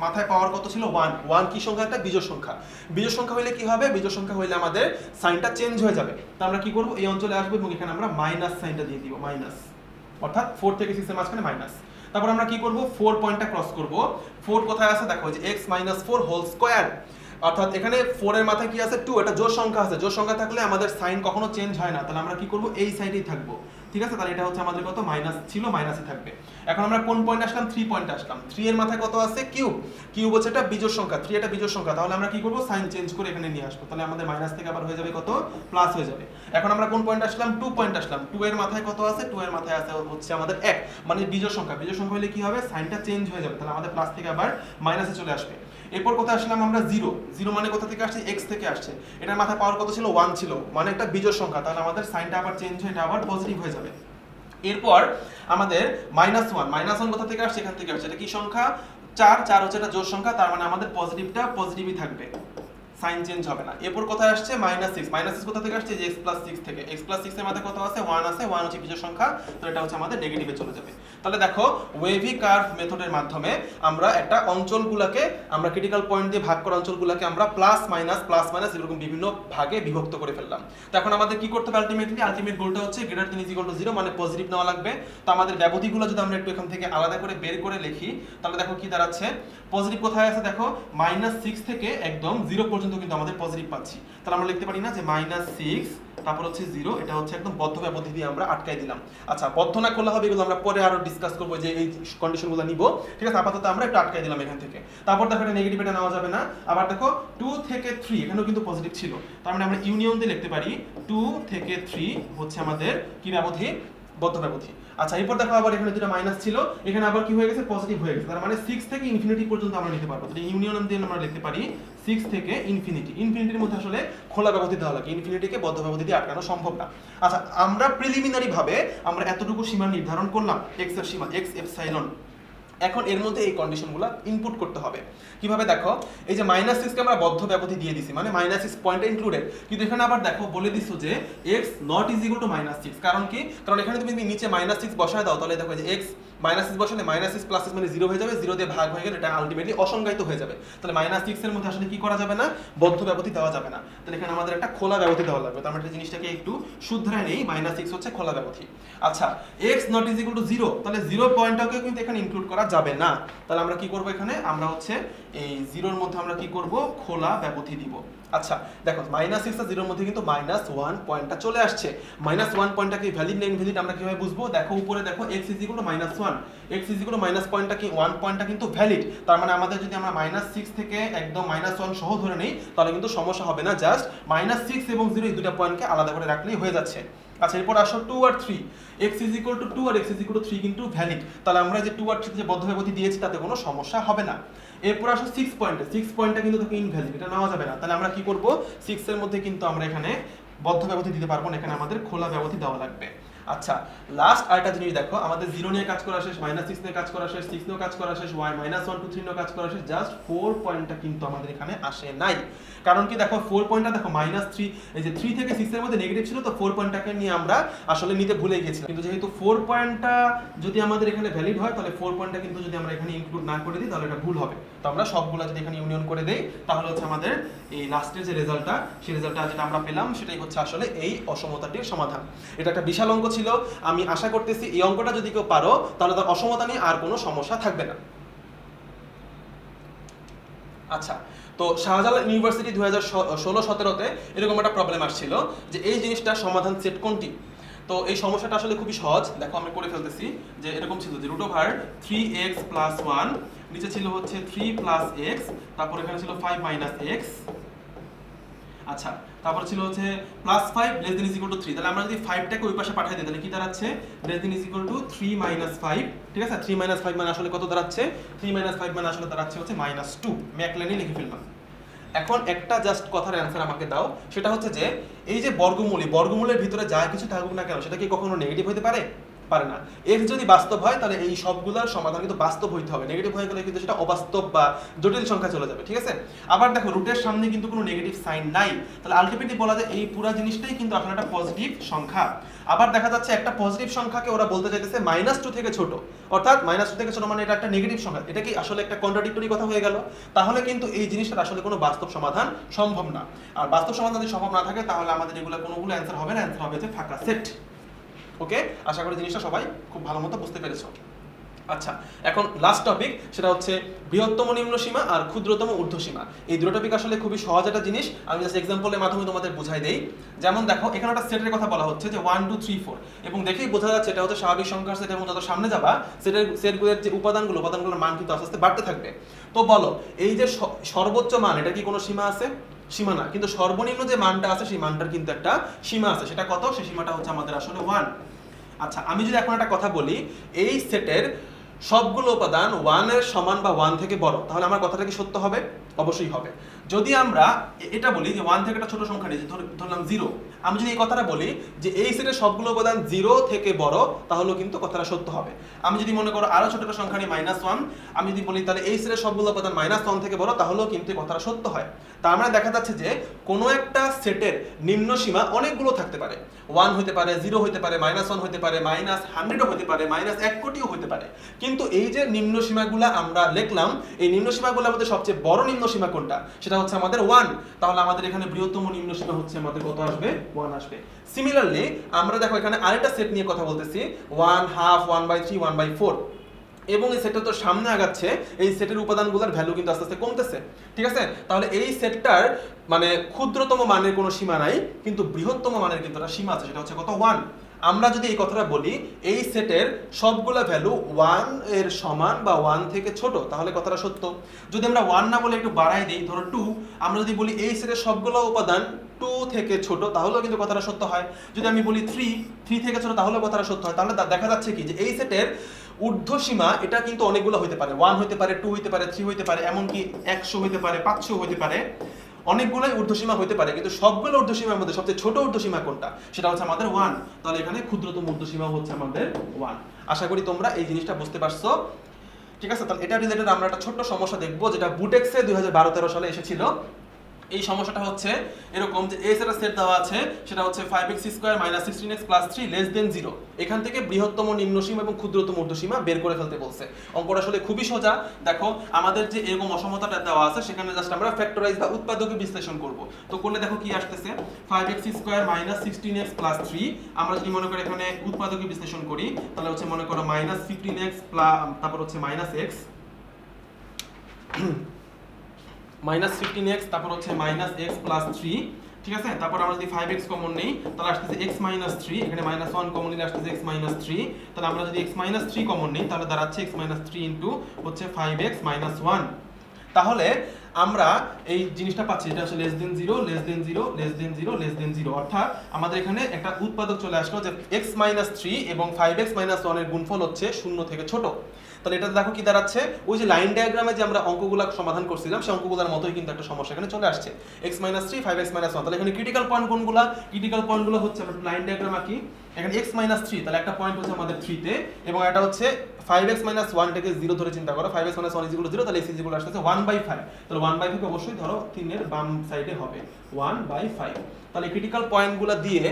মাথায় পাওয়ার কত ছিল, 1। 1 কি সংখ্যা, একটা বিজোড় সংখ্যা। বিজোড় সংখ্যা হইলে কি হবে, বিজোড় সংখ্যা হইলে আমাদের সাইনটা চেঞ্জ হয়ে যাবে। তো আমরা কি করব, এই অঞ্চলে আসবো এবং এখানে আমরা মাইনাস সাইনটা দিয়ে দিব, মাইনাস, অর্থাৎ 4 থেকে 6 এর মাঝখানে মাইনাস। তারপর আমরা কি করব, 4 পয়েন্টটা ক্রস করব। 4 কোথায় আছে দেখো, যে x - 4² অর্থাৎ এখানে 4 এর মাথায় কি আছে, 2, এটা জোড় সংখ্যা আছে। জোড় সংখ্যা থাকলে আমাদের সাইন কখনো চেঞ্জ হয় না। তাহলে আমরা কি করব, এই সাইডেই থাকবো। ঠিক আছে, তাহলে এটা হচ্ছে আমাদের কত, মাইনাস ছিল, মাইনাসই থাকবে। এখন আমরা কোন পয়েন্ট আসলাম, 3 পয়েন্টে আসলাম। 3 এর মাথায় কত আছে, কিউব হচ্ছে এটা বিজোড় সংখ্যা, 3 এটা বিজোড় সংখ্যা। তাহলে আমরা কি করব, সাইন চেঞ্জ করে এখানে নিয়ে আসবো। তাহলে আমাদের মাইনাস থেকে আবার হয়ে যাবে কত, প্লাস হয়ে যাবে। এখন আমরা কোন পয়েন্ট আসলাম, 2 পয়েন্ট আসলাম। 2 এর মাথায় কত আছে, 2 এর মাথায় আছে হচ্ছে আমাদের 1, মানে বিজোড় সংখ্যা। বিজোড় সংখ্যা হলে কি হবে, সাইনটা চেঞ্জ হয়ে যাবে। তাহলে আমাদের প্লাস থেকে আবার মাইনাসে চলে আসবে। এরপর কোথায় আসলাম আমরা জিরো, জিরো মানে কোথা থেকে আসছে, এক্স থেকে আসছে, এটার মাথায় পাওয়ার কত ছিল, 1 ছিল, মানে একটা বিজোড় সংখ্যা, তাহলে আমাদের সাইনটা আবার চেঞ্জ হয়ে এটা আবার পজিটিভ হয়ে যাবে। এরপর আমাদের -1, -1 কোথা থেকে আসছে, এখান থেকে আসছে, এটা কি সংখ্যা, 4 হচ্ছে এটা জোড় সংখ্যা, তার মানে আমাদের পজিটিভটা পজিটিভই থাকবে, সাইন চেঞ্জ হবে না। এরপর কোথায় আসছে, -6, -6 কোথা থেকে আসছে, যে x+6 থেকে, x+6 এর মধ্যে কত আছে, 1 আছে, 1 হচ্ছে বিজোড় সংখ্যা, তো এটা হচ্ছে আমাদের নেগেটিভে চলে যাবে। তাহলে দেখো ওয়েভি কার্ভ মেথডের মাধ্যমে আমরা একটা অঞ্চলগুলোকে, আমরা ক্রিটিক্যাল পয়েন্ট দিয়ে ভাগ করা অঞ্চলগুলোকে আমরা প্লাস মাইনাস এরকম বিভিন্ন ভাগে বিভক্ত করে ফেললাম। তো এখন আমাদের কি করতে হবে, আলটিমেট গোলটা হচ্ছে >= 0, মানে পজিটিভ নেওয়া লাগবে। তো আমাদের ব্যবধিগুলো যদি আমরা একটু এখান থেকে আলাদা করে বের করে লিখি, তাহলে দেখো কি দাঁড়াচ্ছে, পজিটিভ কোথায় আছে, দেখো -6 থেকে একদম 0 পর্যন্ত কিন্তু আমাদের পজিটিভ পাচ্ছি। তাহলে আমরা লিখতে পারি না যে -6 তারপর হচ্ছে 0, এটা হচ্ছে একদম বদ্ধ ব্যবধি দিয়ে আমরা আটকাই দিলাম। আচ্ছা, বদ্ধ না খোলা হবে, এগুলো আমরা পরে আরো ডিসকাস করবো যে এই কন্ডিশনগুলো নিব, ঠিক আছে। আপাতত আমরা একটু আটকাই দিলাম এখান থেকে। তারপর দেখো এটা নেগেটিভ, এটা নেওয়া যাবে না। আবার দেখো 2 থেকে 3 এখানেও কিন্তু পজিটিভ ছিল, তার মানে আমরা ইউনিয়ন দিয়ে লিখতে পারি 2 থেকে 3 হচ্ছে আমাদের কি ব্যবধি, বদ্ধ ব্যবধি। আচ্ছা, এরপর দেখো আবার এখানে দুটো মাইনাস ছিল, এখানে আবার কি হয়ে গেছে, পজিটিভ হয়ে গেছে, তার মানে 6 থেকে ইনফিনিটি পর্যন্ত আমরা নিতে পারবো। তাহলে ইউনিয়ন দিয়ে আমরা লিখতে পারি 6 থেকে ইনফিনিটি। ইনফিনিটির মধ্যে আসলে খোলা ব্যবধি দেওয়া লাগে, ইনফিনিটিকে বদ্ধ ব্যবধি দিয়ে আটকানো সম্ভব না। আচ্ছা, আমরা প্রিলিমিনারি ভাবে আমরা এতটুকু সীমা নির্ধারণ করলাম, x এর সীমা, x এপসাইলন। এখন এর মধ্যে এই কন্ডিশনগুলো ইনপুট করতে হবে। কিভাবে, দেখো এই যে -6 কে আমরা বদ্ধ ব্যবধি দিয়ে দিছি, মানে -6 পয়েন্ট ইনক্লুডেড, কিন্তু এখানে আবার দেখো বলে দিছো যে x not is equal to -6। কারণ কি, কারণ এখানে তুমি যদি নিচে -6 বসায় দাও, তাহলে দেখো যে x -6 বসালে -6 + 6 মানে 0 হয়ে যাবে, 0 দিয়ে ভাগ হয়ে গেলে এটা আলটিমেটলি অসংজ্ঞায়িত হয়ে যাবে। তাহলে -6 এর মধ্যে আসলে কি করা যাবে না, বদ্ধ ব্যবধি দেওয়া যাবে না। তাহলে এখানে আমাদের একটা খোলা ব্যবধি দেওয়া লাগবে। তার মানে এই জিনিসটাকে একটু শুধরায় নেই, -6 হচ্ছে খোলা ব্যবধি। আচ্ছা, x not is equal to 0, তাহলে 0 পয়েন্টটাকে কিন্তু এখানে ইনক্লুড করা যাবে না। তাহলে আমরা কি করব, এখানে আমরা হচ্ছে এই 0 এর মধ্যে আমরা কি করব, খোলা ব্যবধি দিব। আচ্ছা, দেখো -6 আর 0 এর মধ্যে কিন্তু -1 পয়েন্টটা চলে আসছে। -1 পয়েন্টটা কি ভ্যালিড না ইনভ্যালিড আমরা কিভাবে বুঝবো, দেখো উপরে দেখো x = -1, x = মাইনাস পয়েন্টটা কি, 1 পয়েন্টটা কিন্তু ভ্যালিড। তার মানে আমাদের যদি আমরা -6 থেকে একদম -1 সহ ধরে নেই, তাহলে কিন্তু সমস্যা হবে না, জাস্ট -6 এবং 0 এই দুটো পয়েন্টকে আলাদা করে রাখলেই হয়ে যাচ্ছে। আচ্ছা, এরপর আসো 2 আর 3, x = 2 আর x = 3 কিন্তু ভ্যালিড। তাহলে আমরা যে 2 আর 3 যে বদ্ধ ব্যবধি দিয়েছি তাতে কোনো সমস্যা হবে না। এরপর আসো 6 পয়েন্টে, 6 পয়েন্টটা কিন্তু দেখো ইনভ্যালিড, এটা নেওয়া যাবে না। তাহলে আমরা কি করব, 6 এর মধ্যে কিন্তু আমরা এখানে বদ্ধ ব্যবধি দিতে পারবো না, এখানে আমাদের খোলা ব্যবধি দেওয়া লাগবে। আচ্ছা, লাস্ট আরেকটা জিনিস দেখো, আমাদের 0 নিয়ে কাজ করা শেষ, -6 নিয়ে কাজ করা শেষ, 6 নিয়ে কাজ করা শেষ, y -1 2 3 নিয়ে কাজ করা শেষ, জাস্ট 4 পয়েন্টটা কিন্তু আমাদের এখানে আসে নাই। কারণ কি, দেখো 4 পয়েন্টটা দেখো -3, এই যে 3 থেকে 6 এর মধ্যে নেগেটিভ ছিল, তো 4 পয়েন্টটাকে নিয়ে আমরা আসলে নিতে ভুলে গিয়েছিলাম। কিন্তু যেহেতু 4 পয়েন্টটা যদি আমাদের এখানে ভ্যালিড হয়, তাহলে 4 পয়েন্টটা কিন্তু যদি আমরা এখানে ইনক্লুড না করে দিই, তাহলে এটা ভুল হবে। তো আমরা সবগুলো যদি এখানে ইউনিয়ন করে দেই, তাহলে হচ্ছে আমাদের এই লাস্টের যে রেজাল্টটা, সেই রেজাল্টটা যেটা আমরা পেলাম, সেটাই হচ্ছে আসলে এই অসমতাটির সমাধান। এটা একটা বিশাল অঙ্ক ছিল, আমি আশা করতেছি এই অঙ্কটা যদি কেউ পারো, তাহলে তার অসমতা নিয়ে আর কোনো সমস্যা থাকবে না। আচ্ছা, তো শাহজালাল ইউনিভার্সিটি 2016-17-তে এরকম একটা প্রবলেম আসছিল যে এই জিনিসটার সমাধান সেট কোনটি। তো এই সমস্যাটা আসলে খুবই সহজ, দেখো আমি করে ফেলতেছি। যে এরকম ছিল যে √3x + 1, নিচে ছিল হচ্ছে 3 + x, তারপর এখানে ছিল 5 - x। আচ্ছা, তারপর ছিল হচ্ছে +5 <= 3। তাহলে আমরা যদি 5টাকে ওই পাশে পাঠিয়ে দিই, তাহলে কি দাঁড়াচ্ছে, <= 3 - 5, ঠিক আছে। 3 - 5 মানে আসলে কত দাঁড়াচ্ছে, 3 - 5 মানে আসলে দাঁড়াচ্ছে হচ্ছে -2। ম্যাক লাইনে লিখে ফেললাম। এখন একটা জাস্ট কথার অ্যান্সার আমাকে দাও, সেটা হচ্ছে যে এই যে বর্গমূলের ভিতরে যা কিছু থাকুক না কেন, সেটা কি কখনো নেগেটিভ হতে পারে, পারে না। x যদি বাস্তব হয়, তাহলে এই সবগুলোর সমাধান কিন্তু বাস্তব হইতে হবে, নেগেটিভ হয়ে গেলে কিন্তু সেটা অবাস্তব বা জটিল সংখ্যা চলে যাবে, ঠিক আছে। আবার দেখো রুটের সামনে কিন্তু কোনো নেগেটিভ সাইন নাই, তাহলে আলটিমেটলি বলা যায় এই পুরো জিনিসটাই কিন্তু আসলে একটা পজিটিভ সংখ্যা। আবার দেখা যাচ্ছে একটা পজিটিভ সংখ্যাকে ওরা বলতে চাইতেছে -2 থেকে ছোট, অর্থাৎ -2 থেকে ছোট মানে এটা একটা নেগেটিভ সংখ্যা। এটা কি আসলে একটা কন্ট্রাডিক্টরি কথা হয়ে গেল? তাহলে কিন্তু এই জিনিসটার আসলে কোনো বাস্তব সমাধান সম্ভব না। আর বাস্তব সমাধান যদি সম্ভব না থাকে, তাহলে আমাদের এগুলো কোনোগুলো অ্যান্সার হবে না, অ্যান্সার হবে যে ফাঁকা সেট। ওকে, আশা করি জিনিসটা সবাই খুব ভালো মতো বুঝতে পেরেছো। আচ্ছা, এখন লাস্ট টপিক, সেটা হচ্ছে বৃহত্তম নিম্ন সীমা আর ক্ষুদ্রতম ঊর্ধ্ব সীমা। এই দুটো টপিক আসলে খুবই সহজ একটা জিনিস, আমি জাস্ট এক্সাম্পলের মাধ্যমে তোমাদের বুঝাই দেই। যেমন দেখো এখানে একটা সেটের কথা বলা হচ্ছে যে 1 2 3 4, এবং দেখেই বোঝা যাচ্ছে এটা হচ্ছে স্বাভাবিক সংখ্যার সেট, এবং যত সামনে যাবা সেটগুলোর যে উপাদানগুলোর মান কিন্তু আস্তে আস্তে বাড়তে থাকবে। তো বলো, এই যে সর্বোচ্চ মান, এটা কি কোনো সীমা আছে? সীমা না, কিন্তু সর্বনিম্ন যে মানটা আছে সেই মানটার কিন্তু একটা সীমা আছে। সেটা কত? সেই সীমাটা হচ্ছে আমাদের আসলে 1। আচ্ছা, আমি যদি এখন একটা কথা বলি, এই সেটের সবগুলো উপাদান 1 এর সমান বা 1 থেকে বড়, তাহলে আমার কথাটা কি সত্য হবে? অবশ্যই হবে। যদি আমরা এটা বলি যে 1 থেকে একটা ছোট সংখ্যা নিয়েছি, ধরলাম 0, আমি যদি এই কথাটা বলি যে এই সেটের সবগুলো উপাদান 0 থেকে বড়, তাহলে কিন্তু কথাটা সত্য হবে। আমি যদি মনে করো আরো ছোট একটা সংখ্যা নিই -1, আমি যদি বলি তাহলে এই সেটের সবগুলো উপাদান -1 থেকে বড়, তাহলেও কিন্তু এই কথাটা সত্য হয়। তার মানে দেখা যাচ্ছে যে কোনো একটা সেটের নিম্ন সীমা অনেকগুলো থাকতে পারে, 1 হতে পারে, 0 হতে পারে, -1 হতে পারে, -100ও হতে পারে, -1 কোটিও হতে পারে। কিন্তু এই যে নিম্ন সীমাগুলো আমরা লিখলাম, এই নিম্ন সীমাগুলোর মধ্যে সবচেয়ে বড় নিম্ন সীমা কোনটা? সেটা হচ্ছে আমাদের 1। তাহলে আমাদের এখানে বৃহত্তম নিম্ন সীমা হচ্ছে আমাদের কত আসবে? 1 আসবে। সিমিলারলি আমরা দেখো এখানে আরেকটা সেট নিয়ে কথা বলতেছি, 1 হাফ, 1/3, 1/4, এবং এই সেটটা তো সামনে আগাচ্ছে, এই সেটের উপাদানগুলোর ভ্যালু কিন্তু আস্তে আস্তে কমতেছে। ঠিক আছে, তাহলে এই সেটটার মানে ক্ষুদ্রতম মানের কোনো সীমা নাই, কিন্তু বৃহত্তম মানের কিন্তু একটা সীমা আছে, সেটা হচ্ছে কত? 1। আমরা যদি এই কথাটা বলি এই সেটের সবগুলা ভ্যালু 1 এর সমান বা 1 থেকে ছোট, তাহলে কথাটা সত্য। যদি আমরা 1 না বলে একটু বাড়াই দিই, ধরো 2, আমরা যদি বলি এই সেটের সবগুলো উপাদান 2 থেকে ছোট, তাহলেও কিন্তু কথাটা সত্য হয়। যদি আমি বলি 3 থেকে ছোট, তাহলেও কথাটা সত্য হয়। তাহলে দেখা যাচ্ছে কি যে এই সেটের ঊর্ধ্ব সীমা এটা কিন্তু অনেকগুলো হতে পারে, 1 হতে পারে, 2 হতে পারে, 3 হতে পারে, এমনকি 100 হতে পারে, 500 হতে পারে, অনেকগুলোই ঊর্ধ্বসীমা হতে পারে। কিন্তু সবগুলো ঊর্ধ্বসীমার মধ্যে সবচেয়ে ছোট ঊর্ধ্বসীমা কোনটা? সেটা হচ্ছে আমাদের 1। তাহলে এখানে ক্ষুদ্রতম ঊর্ধ্বসীমা হচ্ছে আমাদের 1। আশা করি তোমরা এই জিনিসটা বুঝতে পারছো। ঠিক আছে, তাহলে এটা রিলেটেড আমরা একটা ছোট্ট সমস্যা দেখবো, যেটা বুটেক্সে 2012-13 সালে এসেছিল। এই সমস্যাটা হচ্ছে এরকম যে এস এর সেট দেওয়া আছে, সেটা হচ্ছে 5x² - 16x + 3 < 0। এখান থেকে বৃহত্তম নিম্ন সীমা এবং ক্ষুদ্রতম ঊর্ধ্বসীমা বের করে ফেলতে বলছে। অঙ্কটা আসলে খুবই সোজা। দেখো আমাদের যে এরকম অসমতাটা দেওয়া আছে, সেখানে জাস্ট আমরা ফ্যাক্টরাইজ বা উৎপাদকে বিশ্লেষণ করব। তো করলে দেখো কি আসতেছে, 5x² - 16x + 3। আমরা যদি মনে করি এখানে উৎপাদকে বিশ্লেষণ করি, তাহলে হচ্ছে মনে করো -15x তারপর হচ্ছে -x, -15x, তারপর হচ্ছে -x + 3। ঠিক আছে, তারপর আমরা যদি 5x কমন নেই, তাহলে আসতেছে x - 3, এখানে -1 কমন নিলে আসতেছে x - 3। তাহলে আমরা যদি x - 3 কমন নেই, তাহলে দাঁড়াচ্ছে x - 3 ইনটু হচ্ছে 5x - 1। তাহলে আমরা এই জিনিসটা পাচ্ছি, এটা হচ্ছে <0, 0, 0, 0, অর্থাৎ আমাদের এখানে একটা উৎপাদক চলে আসলো যে x - 3 এবং 5x - 1 এর গুণফল হচ্ছে 0 থেকে ছোট। তাহলে এটা দেখো কি দাঁড়াচ্ছে, ওই যে লাইন ডায়াগ্রামে যে আমরা অঙ্কগুলো সমাধান করছিলাম, সেই অঙ্কগুলোর মতোই কিন্তু একটা সমস্যা এখানে চলে আসছে, x - 3, 5x - 1। তাহলে এখানে ক্রিটিক্যাল পয়েন্ট কোনগুলো? ক্রিটিক্যাল পয়েন্টগুলো হচ্ছে আমরা লাইন ডায়াগ্রাম আঁকি। এখানে x - 3, তাহলে একটা পয়েন্ট হচ্ছে আমাদের 3 তে, এবং এটা হচ্ছে 5x - 1 থেকে 0 ধরে চিন্তা করো, 5x - 1 = 0, তাহলে x = আসছে 1/5। তাহলে 1/5 অবশ্যই ধরো 3 এর বাম সাইডে হবে 1/5। তাহলে ক্রিটিক্যাল পয়েন্টগুলো দিয়ে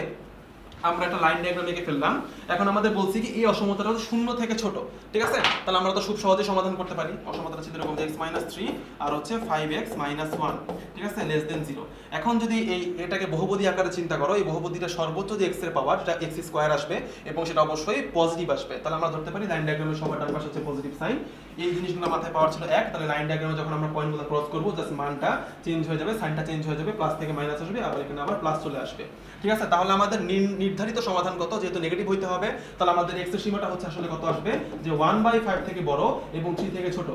আমরা একটা লাইন ডায়াগ্রাম এঁকে ফেললাম। এখন আমাদের বলছি কি এই অসমতাটা হচ্ছে 0 থেকে ছোট। ঠিক আছে, তাহলে আমরা তো খুব সহজে সমাধান করতে পারি। অসমতাটা ছিল এরকম যে x - 3 আর হচ্ছে 5x - 1, ঠিক আছে, <0। এখন যদি এটাকে বহুপদী আকারে চিন্তা করো, এই বহুপদীটা সর্বোচ্চ যে x এর পাওয়ার, সেটা x² আসবে এবং সেটা অবশ্যই পজিটিভ আসবে। তাহলে আমরা ধরতে পারি লাইন ডায়াগ্রামের সবার ডান পাশে হচ্ছে পজিটিভ সাইন। এই জিনিসগুলো মাথায় পাওয়ার ছিল 1। তাহলে লাইন ডায়াগ্রামে যখন আমরা পয়েন্টগুলো ক্রস করব, জাস্ট মানটা চেঞ্জ হয়ে যাবে, সাইনটা চেঞ্জ হয়ে যাবে, প্লাস থেকে মাইনাস আসবে, আবার এখানে আবার প্লাস চলে আসবে। ঠিক আছে, তাহলে আমাদের নির্ধারিত সমাধান কত? যেহেতু নেগেটিভ হইতে হবে, তাহলে আমাদের x এর সীমাটা হচ্ছে আসলে কত আসবে, যে 1/5 থেকে বড় এবং 3 থেকে ছোট।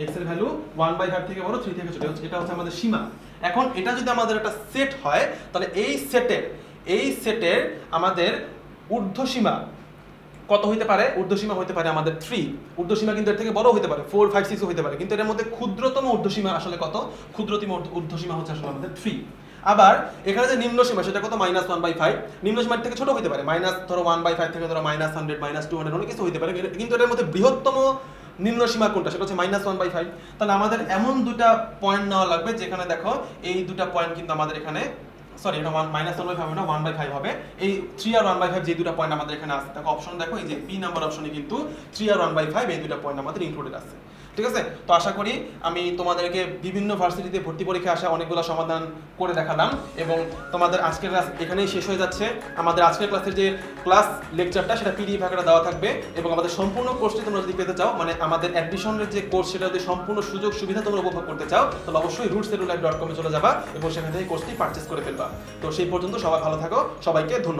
x এর ভ্যালু 1/5 থেকে বড়, 3 থেকে ছোট, এটা হচ্ছে আমাদের সীমা। এখন এটা যদি আমাদের একটা সেট হয়, তাহলে এই সেটের আমাদের ঊর্ধ্বসীমা কত হইতে পারে? ঊর্ধ্বসীমা হইতে পারে আমাদের 3। ঊর্ধ্বসীমা কিন্তু এর থেকে বড় হইতে পারে, 4, 5, 6 হইতে পারে, কিন্তু এর মধ্যে ক্ষুদ্রতম ঊর্ধ্বসীমা আসলে কত? ক্ষুদ্রতম ঊর্ধ্বসীমা হচ্ছে আসলে আমাদের 3। আবার এখানে যে নিম্ন সীমা, সেটা কত? -1/5। নিম্ন সীমার থেকে ছোট হইতে পারে, ধরো 1/5 থেকে ধরো -100, -200, অনেক কিছু হইতে পারে, কিন্তু এর মধ্যে বৃহত্তম নিম্ন সীমা কোনটা? সেটা হচ্ছে -1/5। তাহলে আমাদের এমন দুটা পয়েন্ট নেওয়া লাগবে যেখানে দেখো এই দুটা পয়েন্ট কিন্তু আমাদের এখানে, সরি এটা -1/5 না, 1/5 হবে। এই 3 আর 1/5 যে দুটো পয়েন্ট আমাদের এখানে আছে, দেখো অপশন দেখো, এই যে বি নাম্বার অপশনে কিন্তু 3 আর 1/5 এই দুটো পয়েন্ট আমাদের ইনক্লুডেড আছে। ঠিক আছে, তো আশা করি আমি তোমাদেরকে বিভিন্ন ভার্সিটিতে ভর্তি পরীক্ষা আসা অনেকগুলো সমাধান করে দেখালাম, এবং তোমাদের আজকের ক্লাস এখানেই শেষ হয়ে যাচ্ছে। আমাদের আজকের ক্লাসের যে ক্লাস লেকচারটা, সেটা পিডিএফ আকারে দেওয়া থাকবে, এবং আমাদের সম্পূর্ণ কোর্সটি তোমরা যদি পেতে চাও, মানে আমাদের অ্যাডমিশনের যে কোর্স, সেটা যদি সম্পূর্ণ সুযোগ সুবিধা তোমরা উপভোগ করতে চাও, তাহলে অবশ্যই rootsedulife.com চলে যাবা এবং সেখান থেকে কোর্সটি পারচেজ করে ফেলবা। তো সেই পর্যন্ত সবাই ভালো থাকো, সবাইকে ধন্যবাদ।